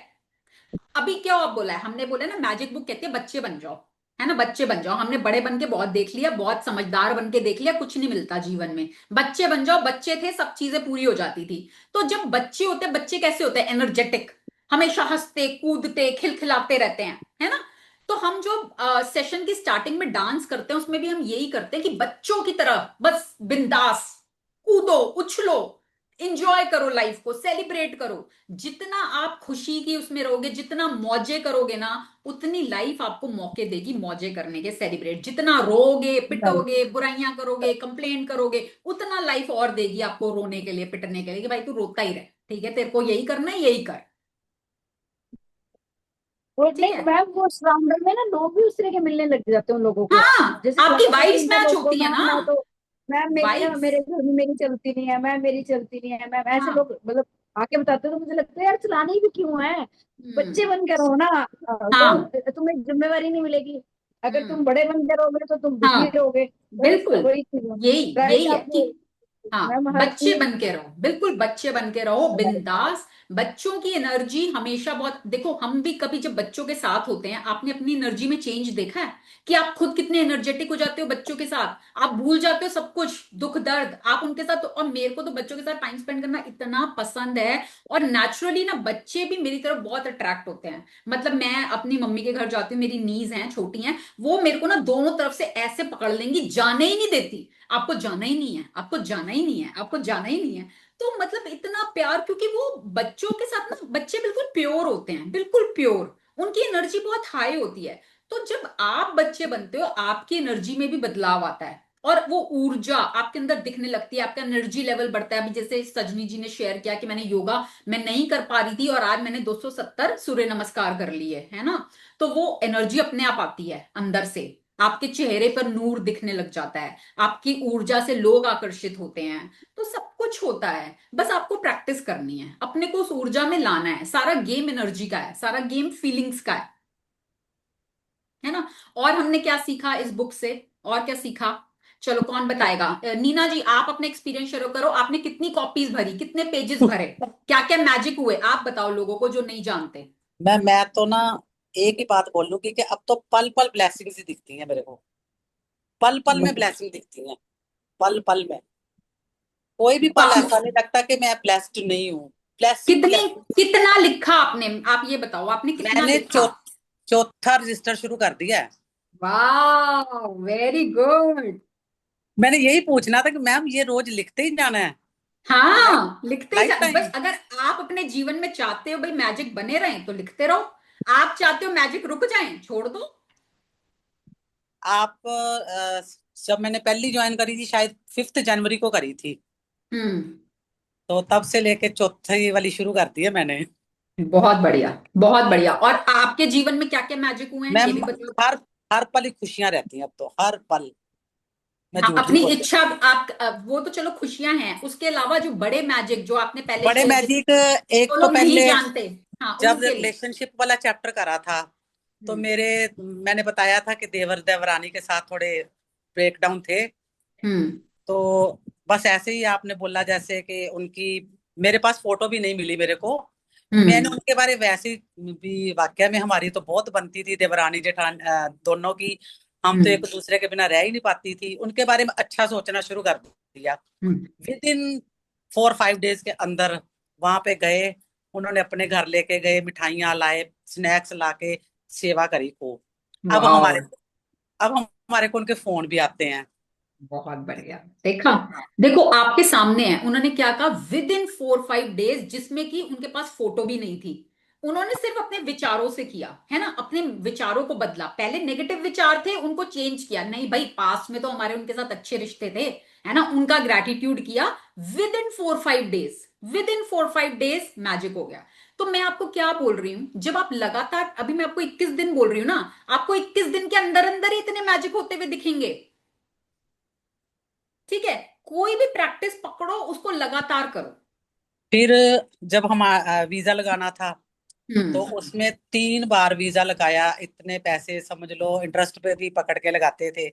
अभी क्या आप बोला है, हमने बोला ना मैजिक बुक कहती है बच्चे बन जाओ, है ना, बच्चे बन जाओ। हमने बड़े बन के बहुत देख लिया, बहुत समझदार बन के देख लिया, कुछ नहीं मिलता जीवन में। बच्चे बन जाओ, बच्चे थे सब चीजें पूरी हो जाती थी। तो जब बच्चे होते हैं, बच्चे कैसे होते हैं, एनर्जेटिक, हमेशा हंसते कूदते खिलखिलाते रहते हैं, है ना। तो हम जो सेशन की स्टार्टिंग में डांस करते हैं उसमें भी हम यही करते हैं कि बच्चों की तरह बस बिंदास कूदो, उछलो, इंजॉय करो, लाइफ को सेलिब्रेट करो। जितना आप खुशी की उसमें रहोगे, जितना मौजे करोगे ना, उतनी लाइफ आपको मौके देगी मौजे करने के, सेलिब्रेट। जितना रोगे राइट। पिटोगे बुराइयां करोगे कंप्लेन करोगे, उतना लाइफ और देगी आपको रोने के लिए पिटने के लिए, कि भाई तू रोता ही रह, ठीक है, तेरे को यही करना है, यही कर। और ठीक नहीं है। मैम, वो सराउंडिंग में ना लोग भी उस तरह के मिलने लग जाते हैं उन लोगों को। हाँ, जैसे आपकी क्लास में वाइब्स तीन चार मैच लोग को, होती है मैम ना, मैं तो, मैम मेरी ना, वाइब्स। मेरे घर में मेरी चलती नहीं है मैम, मेरी चलती नहीं है मैम, ऐसे हाँ। लोग मतलब आके बताते हैं तो मुझे लगता है यार चलानी भी क्यों है, बच्चे हम्म। बन के रहो ना। हाँ। तो तुम्हें जिम्मेवारी नहीं मिलेगी। अगर हम्म। तुम बड़े बन के रहोगे तो तुम दुखी हाँ, रहोगे। वही बिल्कुल, वही चीज है। यही राइट यही है कि आपने। हाँ, मैम हर बच्चे चीज। बन के रहो, बिल्कुल बच्चे बन के रहो बिंदास। बच्चों की एनर्जी हमेशा बहुत, देखो हम भी कभी जब बच्चों के साथ होते हैं, आपने अपनी एनर्जी में चेंज देखा है कि आप खुद कितने एनर्जेटिक हो जाते हो बच्चों के साथ, आप भूल जाते हो सब कुछ दुख दर्द आप उनके साथ। और मेरे को तो बच्चों के साथ टाइम स्पेंड करना इतना पसंद है। और नेचुरली ना बच्चे भी मेरी तरफ बहुत अट्रैक्ट होते हैं। मतलब मैं अपनी मम्मी के घर जाती हूँ, मेरी नीज हैं छोटी हैं, वो मेरे को ना दोनों तरफ से ऐसे पकड़ लेंगी, जाने ही नहीं देती, आपको जाना ही नहीं है, आपको जाना ही नहीं है, आपको जाना ही नहीं है। तो मतलब इतना प्यार, क्योंकि वो बच्चों के साथ ना, बच्चे बिल्कुल प्योर होते हैं, बिल्कुल प्योर, उनकी एनर्जी बहुत हाई होती है। तो जब आप बच्चे बनते हो, आपकी एनर्जी में भी बदलाव आता है, और वो ऊर्जा आपके अंदर दिखने लगती है, आपका एनर्जी लेवल बढ़ता है। अभी जैसे सजनी जी ने शेयर किया कि मैंने योगा मैं नहीं कर पा रही थी और आज मैंने 270 सूर्य नमस्कार कर लिए, है ना। तो वो एनर्जी अपने आप आती है अंदर से, आपके चेहरे पर नूर दिखने लग जाता है, आपकी ऊर्जा से लोग आकर्षित होते हैं। तो सब कुछ होता है, बस आपको प्रैक्टिस करनी है, अपने को उस ऊर्जा में लाना है। सारा गेम एनर्जी का है, सारा गेम फीलिंग्स का है ना। और हमने क्या सीखा इस बुक से, और क्या सीखा, चलो कौन बताएगा। नीना जी आप अपने एक्सपीरियंस शेयर करो, आपने कितनी कॉपीज भरी, कितने पेजेस भरे, क्या क्या मैजिक हुए, आप बताओ लोगों को जो नहीं जानते। मैं तो ना एक ही बात बोल लूंगी कि अब तो पल पल ब्लेसिंग्स ही दिखती है मेरे को। पल पल में ब्लेसिंग दिखती है, पल पल में। कोई भी पल ऐसा नहीं लगता कि मैं ब्लेस्ड नहीं हूँ। ब्लेसिंग कितने, ब्लेसिंग। कितना लिखा आपने, आप ये बताओ आपने कितना मैंने लिखा। चौथा रजिस्टर शुरू कर दिया है। वाह, वेरी गुड। मैंने यही पूछना था कि मैम ये रोज लिखते ही जाना है, लाइफ हाँ, लिखते ही लाइफ बस, टाइम। अगर आप अपने जीवन में चाहते हो भाई मैजिक बने रहें तो लिखते रहो। आप चाहते हो मैजिक रुक जाए, छोड़ दो। आप जब मैंने पहली ज्वाइन करी थी शायद 5 जनवरी को करी थी, हम्म। तो तब से लेके चौथी वाली शुरू कर दी है मैंने। बहुत बढ़िया, बहुत बढ़िया। और आपके जीवन में क्या क्या मैजिक हुए हैं ये मैम भी बताओ। हर हर पल ही खुशियां रहती हैं अब तो, हर पल। मैं हाँ, झूठ नहीं अपनी बोल इच्छा, आप वो तो चलो खुशियां हैं, उसके अलावा जो बड़े मैजिक जो आपने पहले बड़े शेयर, मैजिक। एक जो तो लोग नहीं पहले जानते, हाँ जब उनके लिए। रिलेशनशिप वाला चैप्टर करा था, तो हम्म। मैंने बताया था कि देवर देवरानी के साथ थोड़े ब्रेकडाउन थे। हम्म। तो बस ऐसे ही आपने बोला जैसे कि उनकी, मेरे पास फोटो भी नहीं मिली मेरे को। मैंने हम्म। उनके बारे वैसे भी, वाकया में हमारी तो बहुत बनती थी देवरानी जेठान दोनों की। हम तो एक हम्म। दूसरे के बिना रह ही नहीं पाती थी। उनके बारे में अच्छा सोचना शुरू कर दिया। हम्म। विद इन 4-5 डेज के अंदर वहां पे गए। उन्होंने अपने घर लेके गए, मिठाइयाँ लाए, स्नैक्स लाके सेवा करी खूब। अब वाह, हमारे अब हमारे को उनके फोन भी आते हैं। बहुत बढ़िया। देखा, देखो आपके सामने है, उन्होंने क्या कहा, विद इन 4-5 डेज, जिसमें कि उनके पास फोटो भी नहीं थी। उन्होंने सिर्फ अपने विचारों से किया, है ना, अपने विचारों को बदला। पहले नेगेटिव विचार थे, उनको चेंज किया, नहीं भाई पास्ट में तो हमारे उनके साथ अच्छे रिश्ते थे, है ना, उनका ग्रेटिट्यूड किया। With in 4-5 days, with in 4-5 days magic हो गया। तो मैं आपको क्या बोल रही हूं, जब आप लगातार, अभी मैं आपको 21 दिन बोल रही हूं ना, आपको 21 दिन के अंदर अंदर ही इतने मैजिक होते हुए दिखेंगे। ठीक है, कोई भी प्रैक्टिस पकड़ो, उसको लगातार करो। फिर जब हम वीजा लगाना था, तो हम्म। उसमें 3 बार वीजा लगाया। इतने पैसे समझ लो, इंटरेस्ट पे भी पकड़ के लगाते थे।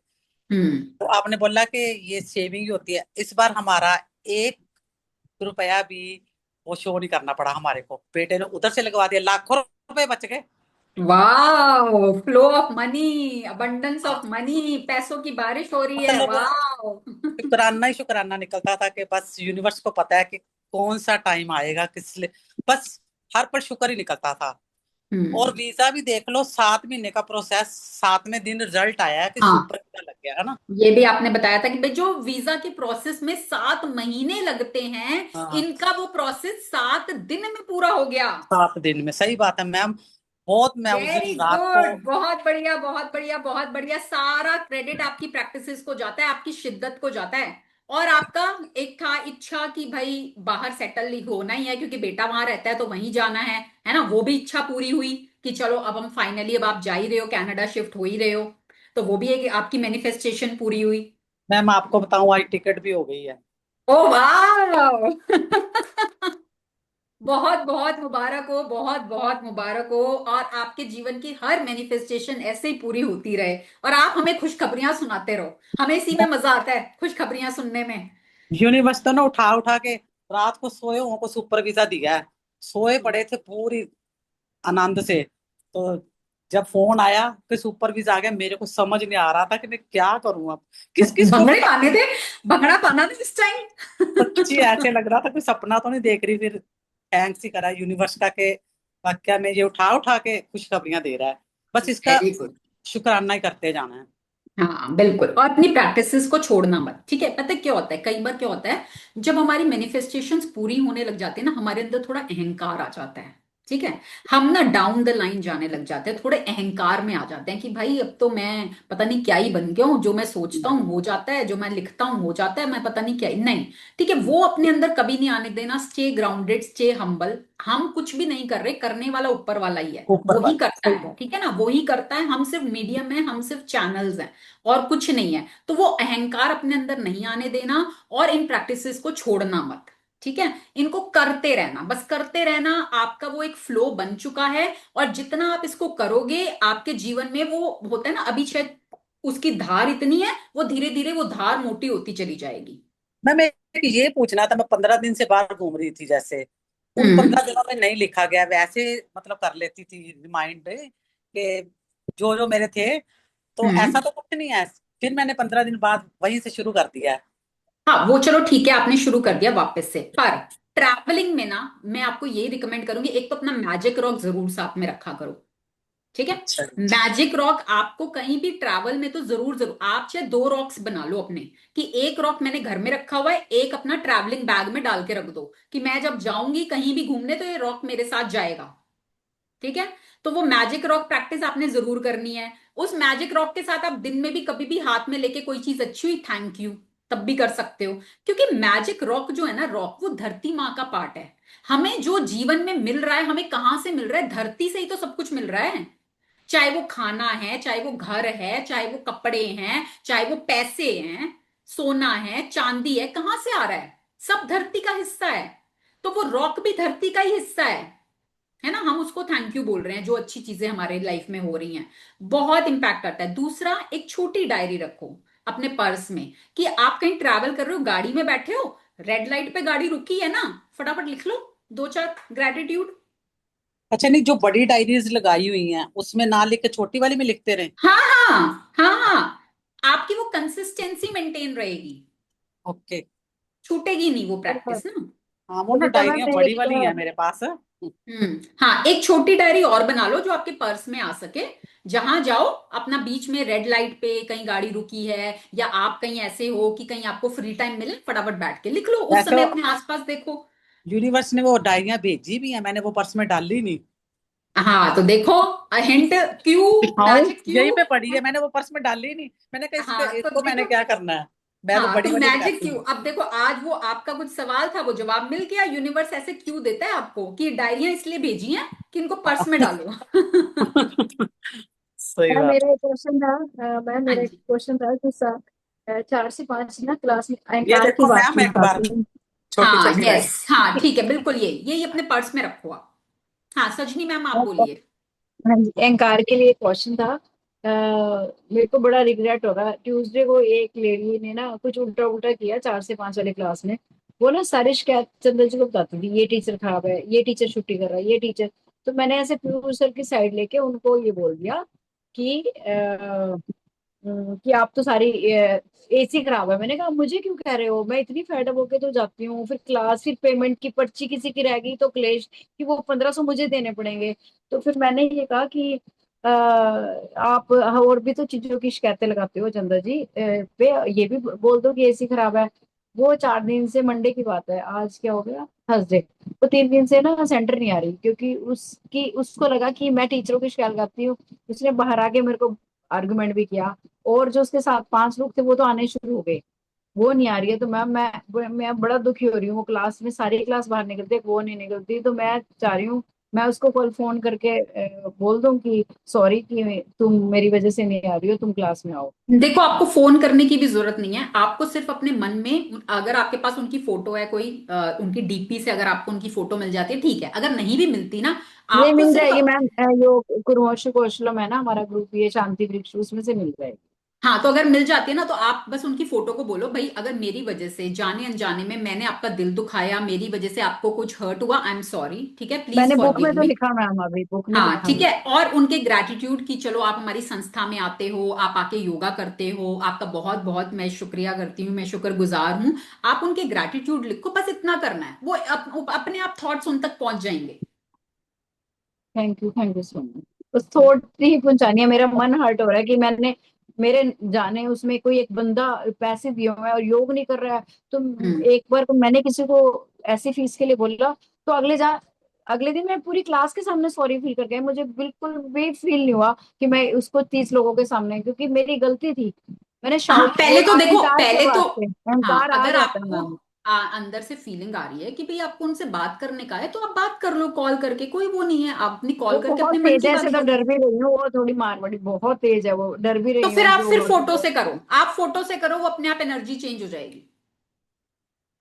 हम्म। तो आपने बोला कि ये सेविंग ही होती है। इस बार हमारा 1 रुपया भी वो शो नहीं करना पड़ा हमारे को। बेटे ने उधर से लगवा दिया, लाखों रुपए बच गए। वाह, flow of money, abundance of money, पैसों की बारिश हो रही है, मतलब वाह। शुक्राना ही शुक्राना निकलता था कि बस यूनिवर्स को पता है कि कौन सा टाइम आएगा किस लिए, बस हर पर शुक्र ही निकलता था। और हम्म। वीजा भी देख लो, 7 महीने का प्रोसेस, 7वें दिन रिजल्ट आया है कि हाँ, सुपर वीजा लग गया है ना। ये भी आपने बताया था कि भाई जो वीजा के प्रोसेस में 7 महीने लगते हैं, हाँ, इनका वो प्रोसेस 7 दिन में पूरा हो गया। 7 दिन में, सही बात है मैम। बहुत मैं उस वेरी दिन रात को। गुड, बहुत बढ़िया, बहुत बढ़िया, बहुत बढ़िया। सारा क्रेडिट आपकी प्रैक्टिसेस को जाता है, आपकी शिद्दत को जाता है। और आपका एक था इच्छा कि भाई बाहर सेटल ही होना ही है, क्योंकि बेटा वहां रहता है तो वहीं जाना है ना। वो भी इच्छा पूरी हुई कि चलो अब हम फाइनली, अब आप जा ही रहे हो, कनाडा शिफ्ट हो ही रहे हो, तो वो भी एक आपकी मैनिफेस्टेशन पूरी हुई। मैम आपको बताऊं, आई टिकट भी हो गई है। ओ वाह। बहुत बहुत मुबारक हो, बहुत बहुत मुबारक हो। और आपके जीवन की हर मैनिफेस्टेशन ऐसे ही पूरी होती रहे, और आप हमें खुशखबरियां सुनाते रहो। हमें इसी में मजा आता है, खुशखबरियां सुनने में। यूनिवर्स तो ना उठा उठा के रात को सोए हुओं को सुपर वीजा दिया है। सोए पड़े थे पूरी आनंद से। तो जब फोन आया कि सुपर वीजा आ गया, मेरे को समझ नहीं आ रहा था कि मैं क्या करूं अब, किस किस को भंगड़े पाने बताऊं। थे, भंगड़ा पाना था इस टाइम। सच्ची ऐसे लग रहा था कोई सपना तो नहीं देख रही। फिर थैंक्स ही करा यूनिवर्स का के वाकया में ये उठा उठा के खुशखबरियां दे रहा है। बस इसका वेरी गुड। शुक्राना ही करते जाना है। हाँ बिल्कुल, और अपनी प्रैक्टिसेस को छोड़ना मत, ठीक है। पता है क्या होता है, कई बार क्या होता है, जब हमारी मैनिफेस्टेशंस पूरी होने लग जाती है ना, हमारे अंदर थोड़ा अहंकार आ जाता है, ठीक है। हम ना डाउन द लाइन जाने लग जाते हैं, थोड़े अहंकार में आ जाते हैं कि भाई अब तो मैं पता नहीं क्या ही बन गया हूँ, जो मैं सोचता हूँ हो जाता है, जो मैं लिखता हूँ हो जाता है, मैं पता नहीं क्या ही नहीं। ठीक है, वो अपने अंदर कभी नहीं आने देना। Stay grounded, stay humble. हम कुछ भी नहीं कर रहे, करने वाला ऊपर वाला ही है, ऊपर वो ही वाला करता सही है, बात। ठीक है ना, वो ही करता है। हम सिर्फ मीडियम है, हम सिर्फ चैनल्स हैं, और कुछ नहीं है। तो वो अहंकार अपने अंदर नहीं आने देना, और इन प्रैक्टिसेस को छोड़ना मत, ठीक है। इनको करते रहना, बस करते रहना। आपका वो एक फ्लो बन चुका है, और जितना आप इसको करोगे, आपके जीवन में वो होता है ना, अभी शायद उसकी धार इतनी है, वो धीरे धीरे वो धार मोटी होती चली जाएगी। मैम एक ये पूछना था, मैं 15 दिन से बाहर घूम रही थी, जैसे उन हम्म। 15 दिनों में नहीं लिखा गया, वैसे मतलब कर लेती थी रिमाइंड कि जो जो मेरे थे, तो हम्म। ऐसा तो कुछ नहीं है। फिर मैंने 15 दिन बाद वहीं से शुरू कर दिया है। हाँ, वो चलो ठीक है, आपने शुरू कर दिया वापस से। पर ट्रैवलिंग में ना, मैं आपको ये रिकमेंड करूंगी, एक तो अपना मैजिक रॉक जरूर साथ में रखा करो, ठीक है। अच्छा। मैजिक रॉक आपको कहीं भी ट्रैवल में तो जरूर जरूर, आप चाहे 2 रॉक्स बना लो अपने, कि एक रॉक मैंने घर में रखा हुआ है, एक अपना ट्रैवलिंग बैग में डाल के रख दो, कि मैं जब जाऊंगी कहीं भी घूमने तो ये रॉक मेरे साथ जाएगा, ठीक है। तो वो मैजिक रॉक प्रैक्टिस आपने जरूर करनी है। उस मैजिक रॉक के साथ आप दिन में भी कभी भी हाथ में लेके कोई चीज अच्छी हुई, थैंक यू, तब भी कर सकते हो। क्योंकि मैजिक रॉक जो है ना, रॉक वो धरती माँ का पार्ट है। हमें जो जीवन में मिल रहा है, हमें कहां से मिल रहा है, धरती से ही तो सब कुछ मिल रहा है। चाहे वो खाना है, चाहे वो घर है, चाहे वो कपड़े हैं, चाहे वो पैसे हैं, सोना है, चांदी है, कहां से आ रहा है, सब धरती का हिस्सा है। तो वो रॉक भी धरती का ही हिस्सा है ना। हम उसको थैंक यू बोल रहे हैं, जो अच्छी चीजें हमारे लाइफ में हो रही हैं। बहुत इंपैक्ट करता है। दूसरा, एक छोटी डायरी रखो अपने पर्स में, कि आप कहीं ट्रैवल कर रहे हो, गाड़ी में बैठे हो, रेड लाइट पे गाड़ी रुकी है ना, फटाफट लिख लो 2-4 ग्रेटिट्यूड। अच्छा, नहीं जो बड़ी डायरीज लगाई हुई हैं उसमें ना लिख के छोटी वाली में लिखते रहे। हाँ हाँ हाँ हाँ, आपकी वो कंसिस्टेंसी मेंटेन रहेगी, ओके। छूटेगी नहीं वो और प्रैक्टिस ना। हाँ, वो ना अभी तो मैम डायरियां मेरे बड़ी वाली हैं मेरे पास। हाँ, एक छोटी डायरी और बना लो जो आपके पर्स में आ सके। जहां जाओ अपना, बीच में रेड लाइट पे कहीं गाड़ी रुकी है, या आप कहीं ऐसे हो कि कहीं आपको फ्री टाइम मिले, फटाफट बैठ के लिख लो, उस वैसे समय अपने आसपास देखो। यूनिवर्स ने वो डायरियां भेजी भी हैं, मैंने वो पर्स में डाली नहीं। हाँ तो देखो, हिंट, क्यू, हाँ, मैजिक क्यू। यही पे पड़ी है, मैंने वो पर्स में डाली नहीं। मैंने कहा हाँ तो इसको मैंने देखो, क्या करना है। मैं तो हाँ बड़ी तो वाली में मैजिक रहती क्यू, हूँ। अब देखो, आज वो आपका कुछ सवाल था, वो जवाब मिल गया। यूनिवर्स ऐसे क्यू देता है आपको कि डायरियां इसलिए भेजी हैं कि इनको पर्स में डालो। सही मैम बात। मेरा एक क्वेश्चन था। मैम हाँ मेरा एक जी। क्वेश्चन था कि 4 से 5 ना क्लास में ये अहंकार की देखो बात मैम, की एक बार बताती हूँ। छोटी हाँ छोटी यस, हाँ डायरी। ठीक है, बिल्कुल यही अपने पर्स में रखो आप। हाँ सजनी मैम, आप बोलिए। हाँ जी, अहंकार के लिए क्वेश्चन था। मेरे को बड़ा रिग्रेट हो रहा है। ट्यूसडे को एक लेडी ने ना कुछ उल्टा उल्टा किया 4 से 5 वाले क्लास में। वो ना सारी शिकायत चंदन जी को बताती थी, ये टीचर खराब है, ये टीचर छुट्टी कर रहा है, ये टीचर। तो मैंने ऐसे पीयूष सर की साइड लेके उनको ये बोल दिया कि कि आप तो सारी एसी खराब है। मैंने कहा मुझे क्यों कह रहे हो, मैं इतनी फेडअप होके तो जाती हूँ, फिर क्लास, फिर पेमेंट की पर्ची किसी की रह गई तो क्लेश कि वो 1500 मुझे देने पड़ेंगे। तो फिर मैंने ये कहा कि आप और भी तो चीजों की शिकायतें लगाते हो चंदा जी, पे ये भी बोल दो कि एसी खराब है। वो 4 दिन से, मंडे की बात है, आज क्या हो गया, थर्सडे, तो 3 दिन से ना सेंटर नहीं आ रही, क्योंकि उसको लगा कि मैं टीचरों की शिकायत करती हूँ। उसने बाहर आके मेरे को आर्गुमेंट भी किया। और जो उसके साथ 5 लोग थे वो तो आने शुरू हो गए, वो नहीं आ रही है। तो मैम मैं बड़ा दुखी हो रही हूँ। वो क्लास में सारी क्लास बाहर निकलती है, वो नहीं निकलती। तो मैं चाह रही हूँ मैं उसको कल फोन करके बोल दूं कि सॉरी कि तुम मेरी वजह से नहीं आ रही हो, तुम क्लास में आओ। देखो, आपको फोन करने की भी जरूरत नहीं है। आपको सिर्फ अपने मन में, अगर आपके पास उनकी फोटो है कोई, उनकी डीपी से अगर आपको उनकी फोटो मिल जाती है ठीक है, अगर नहीं भी मिलती ना, ये आपको मिल सिर्फ, जाएगी मैम, यो कुरुवंश कौशलम है ना हमारा ग्रुप, ये शांति वृक्ष, उसमें से मिल जाएगी। हाँ, तो अगर मिल जाती है ना, तो आप बस उनकी फोटो को बोलो, भाई अगर मेरी वजह से जाने अनजाने में मैंने आपका दिल दुखाया, मेरी वजह से आपको कुछ हर्ट हुआ, आई एम सॉरी, ठीक है, प्लीज मैंने बुक में फॉरगिव तो मी। लिखा मैम, अभी बुक में हाँ लिखा ठीक मैंने। है। और उनके ग्रैटिट्यूड की, चलो आप हमारी संस्था में आते हो, आप आके योगा करते हो, आपका बहुत बहुत मैं शुक्रिया करती हूँ, मैं शुक्रगुजार हूँ। आप उनके ग्रैटिट्यूड लिखो, बस इतना करना है, वो अपने आप थॉट्स उन तक पहुंच जाएंगे। Thank you so much. बस थोड़ी ही पहुंचानी है, मेरा मन हर्ट हो रहा है कि मैंने, मेरे जाने उसमें कोई एक बंदा पैसे दिए हुए है और योग नहीं कर रहा है। तो हम्म। एक बार को मैंने किसी को ऐसी फीस के लिए बोला, तो अगले दिन मैं पूरी क्लास के सामने सॉरी फील कर गई। मुझे बिल्कुल भी फील नहीं हुआ कि मैं उसको 30 लोगों के सामने, क्योंकि मेरी गलती थी, मैंने हाँ, शाउट, वो पहले तो देखो, अहंकार के पहले तो, वास्ते, हाँ अहंकार आ अगर जाता है आपको मैम। अंदर से फीलिंग आ रही है कि भाई आपको उनसे बात करने का है, तो आप बात कर लो कॉल करके, कोई वो नहीं है, आप अपनी वो कॉल करके बहुत अपने मन तेज की है, ऐसे बात तो बोलो। डर भी रही हूँ, वो थोड़ी मारवाड़ी बहुत तेज है, वो डर भी तो रही फिर हूँ आप जो फिर होगा फोटो तो। से करो, आप फोटो से करो, वो अपने आप एनर्जी चेंज हो जाएगी।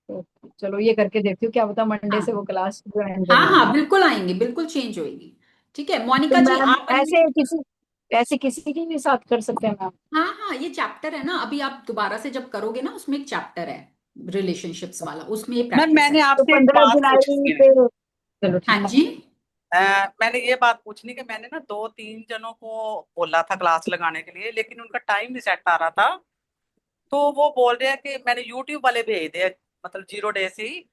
तो चलो ये करके देखती हूँ, क्या पता मंडे से हाँ वो क्लास ज्वाइन कर हाँ लूँ हाँ, मैं। बिल्कुल आएंगे, बिल्कुल चेंज होएगी। ठीक है तो मोनिका जी, मैम आप अनम्यूट। ऐसे किसी के भी साथ कर सकते हैं मैम? हाँ हाँ, ये चैप्टर है ना, अभी आप दोबारा से जब करोगे ना, उसमें एक चैप्टर है रिलेशनशिप्स वाला, उसमें ये मैम प्रैक्टिस मैंने है। तो आपसे एक पंद्रह बात जुलाई पूछनी है। पे चलो ठीक हाँ है। जी। मैंने ये बात पूछनी कि मैंने ना 2-3 जनों को बोला था क्लास लगाने के लिए, लेकिन उनका टाइम नहीं सेट आ रहा था। तो वो बोल रहे हैं कि मैंने यूट्यूब वाले भेज दिए, मतलब 0 डे से ही।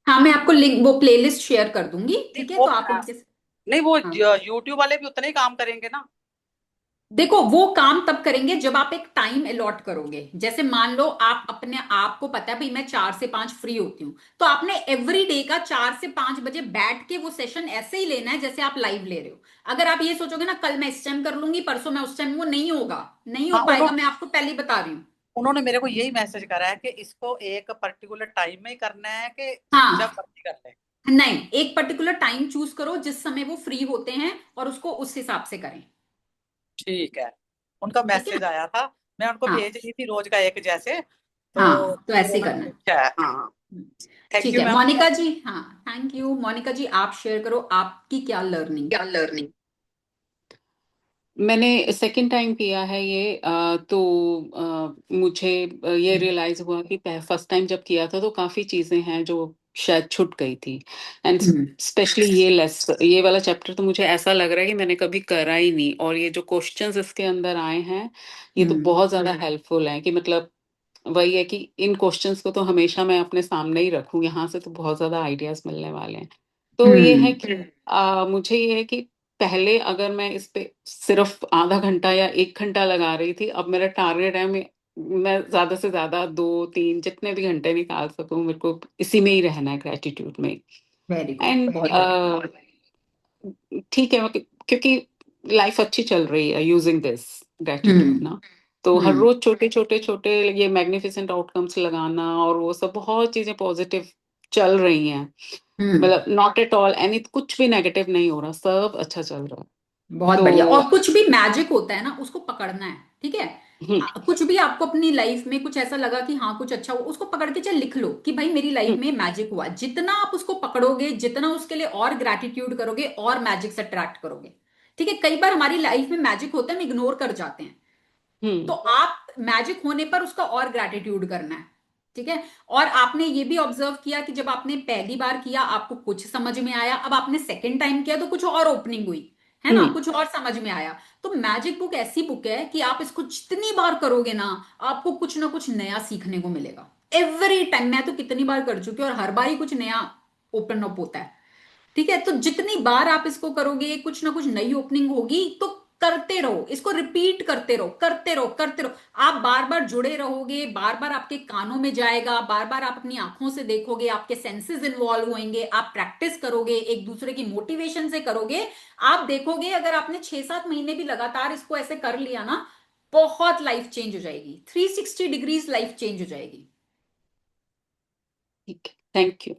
हाँ, मैं आपको लिंक, वो प्लेलिस्ट शेयर कर दूंगी, नहीं ठीक है, वो तो आप उनके, नहीं, वो हाँ यूट्यूब वाले भी उतना ही काम करेंगे ना। देखो, वो काम तब करेंगे जब आप एक टाइम अलॉट करोगे। जैसे मान लो आप अपने आप को पता है भाई मैं 4 से 5 फ्री होती हूँ, तो आपने एवरी डे का 4 से 5 बजे बैठ के वो सेशन ऐसे ही लेना है जैसे आप लाइव ले रहे हो। अगर आप ये सोचोगे ना कल मैं इस टाइम कर लूंगी, परसों मैं उस टाइम, वो नहीं होगा, नहीं हो हाँ, पाएगा, मैं आपको पहले ही बता रही हूँ। उन्होंने मेरे को यही मैसेज करा है कि इसको एक पर्टिकुलर टाइम में ही करना है, कि जब हाँ, मर्जी कर ले। नहीं, एक पर्टिकुलर टाइम चूज करो जिस समय वो फ्री होते हैं, और उसको उस हिसाब से करें। ठीक है। उनका ठीक है। मैसेज आया था, मैं उनको हाँ भेज रही थी रोज का एक जैसे। तो हाँ, तो ऐसे ही उन्होंने करना है। पूछा है। हाँ। थैंक ठीक यू है मैम। मोनिका जी, हाँ थैंक यू। मोनिका जी, आप शेयर करो आपकी क्या लर्निंग। क्या लर्निंग। मैंने सेकंड टाइम किया है ये, तो मुझे ये रियलाइज हुआ कि फर्स्ट टाइम जब किया था तो काफी चीजें हैं जो शायद छूट गई थी। And hmm. स्पेशली ये वाला चैप्टर तो मुझे ऐसा लग रहा है कि मैंने कभी करा ही नहीं, और ये जो क्वेश्चंस इसके अंदर आए हैं ये तो हम्म। बहुत ज्यादा हेल्पफुल है। कि मतलब वही है कि इन क्वेश्चंस को तो हमेशा मैं अपने सामने ही रखूं, यहाँ से तो बहुत ज्यादा आइडियाज मिलने वाले हैं। तो ये है हम्म। कि मुझे ये है कि पहले अगर मैं इस पे सिर्फ आधा घंटा या 1 घंटा लगा रही थी, अब मेरा टारगेट है मैं ज्यादा से ज्यादा 2-3 जितने भी घंटे निकाल सकूं, मेरे को इसी में ही रहना है, ग्रेटिट्यूड में। वेरी गुड, एंड बहुत बढ़िया। ठीक है, क्योंकि लाइफ अच्छी चल रही है यूजिंग दिस ग्रेटिट्यूड हम्म। ना। तो हर हम्म। रोज छोटे छोटे छोटे ये मैग्निफिसेंट आउटकम्स लगाना और वो सब बहुत चीजें पॉजिटिव चल रही हैं। हम्म। मतलब नॉट एट ऑल एनी, कुछ भी नेगेटिव नहीं हो रहा, सब अच्छा चल रहा है। बहुत बढ़िया। तो और कुछ भी मैजिक होता है ना, उसको पकड़ना है, ठीक है। हम्म, कुछ भी आपको अपनी लाइफ में कुछ ऐसा लगा कि हाँ कुछ अच्छा हुआ, उसको पकड़ के चल लिख लो कि भाई मेरी लाइफ हम्म, में मैजिक हुआ। जितना आप उसको पकड़ोगे, जितना उसके लिए और ग्रैटिट्यूड करोगे, और मैजिक से अट्रैक्ट करोगे। ठीक है, कई बार हमारी लाइफ में मैजिक होता है, हम इग्नोर कर जाते हैं। तो हम्म, आप मैजिक होने पर उसका और ग्रैटिट्यूड करना है। ठीक है। और आपने ये भी ऑब्जर्व किया कि जब आपने पहली बार किया आपको कुछ समझ में आया, अब आपने सेकेंड टाइम किया तो कुछ और ओपनिंग हुई, है ना, कुछ और समझ में आया। तो मैजिक बुक ऐसी बुक है कि आप इसको जितनी बार करोगे ना आपको कुछ ना कुछ नया सीखने को मिलेगा एवरी टाइम। मैं तो कितनी बार कर चुकी हूँ और हर बार ही कुछ नया ओपन अप होता है। ठीक है, तो जितनी बार आप इसको करोगे कुछ ना कुछ नई ओपनिंग होगी, तो करते रहो इसको, रिपीट करते रहो करते रहो करते रहो। आप बार बार जुड़े रहोगे, बार बार आपके कानों में जाएगा, बार बार आप अपनी आंखों से देखोगे, आपके सेंसेस इन्वॉल्व होंगे, आप प्रैक्टिस करोगे, एक दूसरे की मोटिवेशन से करोगे। आप देखोगे अगर आपने 6-7 महीने भी लगातार इसको ऐसे कर लिया ना, बहुत लाइफ चेंज हो जाएगी, 360 डिग्रीज लाइफ चेंज हो जाएगी। ठीक है, थैंक यू।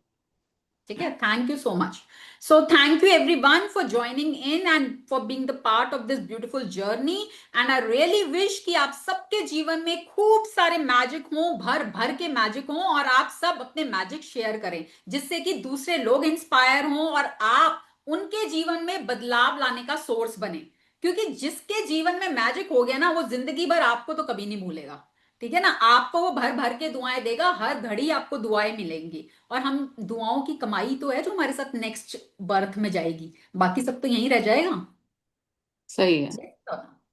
ठीक है, thank you so much. So thank you everyone for joining in and for being the part of this beautiful journey. And I really wish कि आप सबके जीवन में खूब सारे मैजिक हों, भर भर के मैजिक हों, और आप सब अपने मैजिक शेयर करें जिससे कि दूसरे लोग इंस्पायर हों और आप उनके जीवन में बदलाव लाने का सोर्स बने। क्योंकि जिसके जीवन में मैजिक हो गया ना वो जिंदगी भर आपको तो कभी नहीं भूलेगा। ठीक है ना, आपको वो भर भर के दुआएं देगा, हर घड़ी आपको दुआएं मिलेंगी। और हम दुआओं की कमाई तो है जो हमारे साथ नेक्स्ट बर्थ में जाएगी, बाकी सब तो यहीं रह जाएगा। सही है।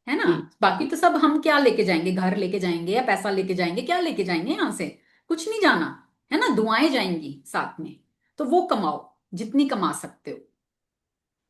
है ना, हम्म। बाकी तो सब हम क्या लेके जाएंगे, घर लेके जाएंगे या पैसा लेके जाएंगे, क्या लेके जाएंगे यहाँ से, कुछ नहीं जाना। है ना, दुआएं जाएंगी साथ में, तो वो कमाओ जितनी कमा सकते हो।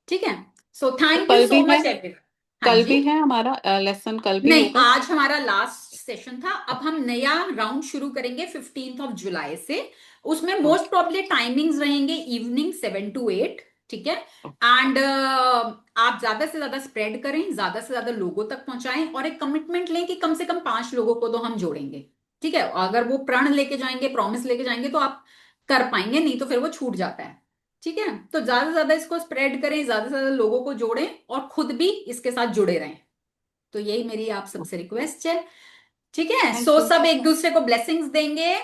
ठीक है, सो तो थैंक यू कल सो भी है, मच एवरीवन। हाँ कल जी। भी है हमारा लेसन, कल भी नहीं, होगा। आज हमारा लास्ट सेशन था, अब हम नया राउंड शुरू करेंगे 15 जुलाई से। उसमें मोस्ट प्रॉब्ली टाइमिंग्स रहेंगे इवनिंग 7 to 8। ठीक है, एंड आप ज्यादा से ज्यादा स्प्रेड करें, ज्यादा से ज्यादा लोगों तक पहुंचाएं, और एक कमिटमेंट लें कि कम से कम 5 लोगों को तो हम जोड़ेंगे। ठीक है, अगर वो प्रण लेके जाएंगे, प्रॉमिस लेके जाएंगे तो आप कर पाएंगे, नहीं तो फिर वो छूट जाता है। ठीक है, तो ज्यादा से ज्यादा इसको स्प्रेड करें, ज्यादा से ज्यादा लोगों को जोड़ें और खुद भी इसके साथ जुड़े रहें। तो यही मेरी आप सबसे रिक्वेस्ट है। ठीक है, थैंक सो यू। सब एक दूसरे को ब्लेसिंग्स देंगे।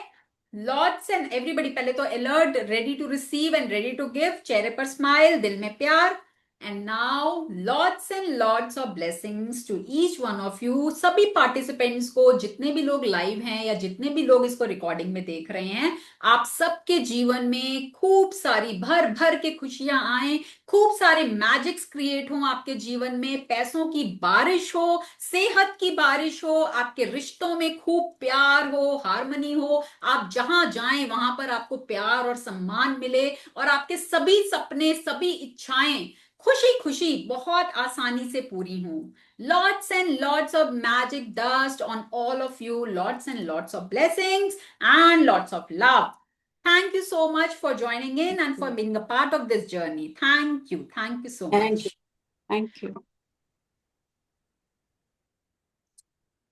लॉर्ड्स एंड एवरीबडी, पहले तो alert, ready to receive and ready to give, चेहरे पर स्माइल, दिल में प्यार। And now lots and lots of blessings to each one of you, सभी पार्टिसिपेंट्स को, जितने भी लोग लाइव हैं या जितने भी लोग इसको रिकॉर्डिंग में देख रहे हैं, आप सबके जीवन में खूब सारी भर भर के खुशियां आए, खूब सारे मैजिक्स क्रिएट हो आपके जीवन में, पैसों की बारिश हो, सेहत की बारिश हो, आपके रिश्तों में खूब प्यार हो, हार्मनी हो, आप जहां जाएं वहां पर आपको प्यार और सम्मान मिले, और आपके सभी सपने, सभी इच्छाएं खुशी खुशी बहुत आसानी से पूरी हों। Lots and lots of magic dust on all of you, lots and lots of blessings and lots of love. Thank you so much for joining in and for being a part of this journey. Thank you. Thank you so thank much. You. Thank you.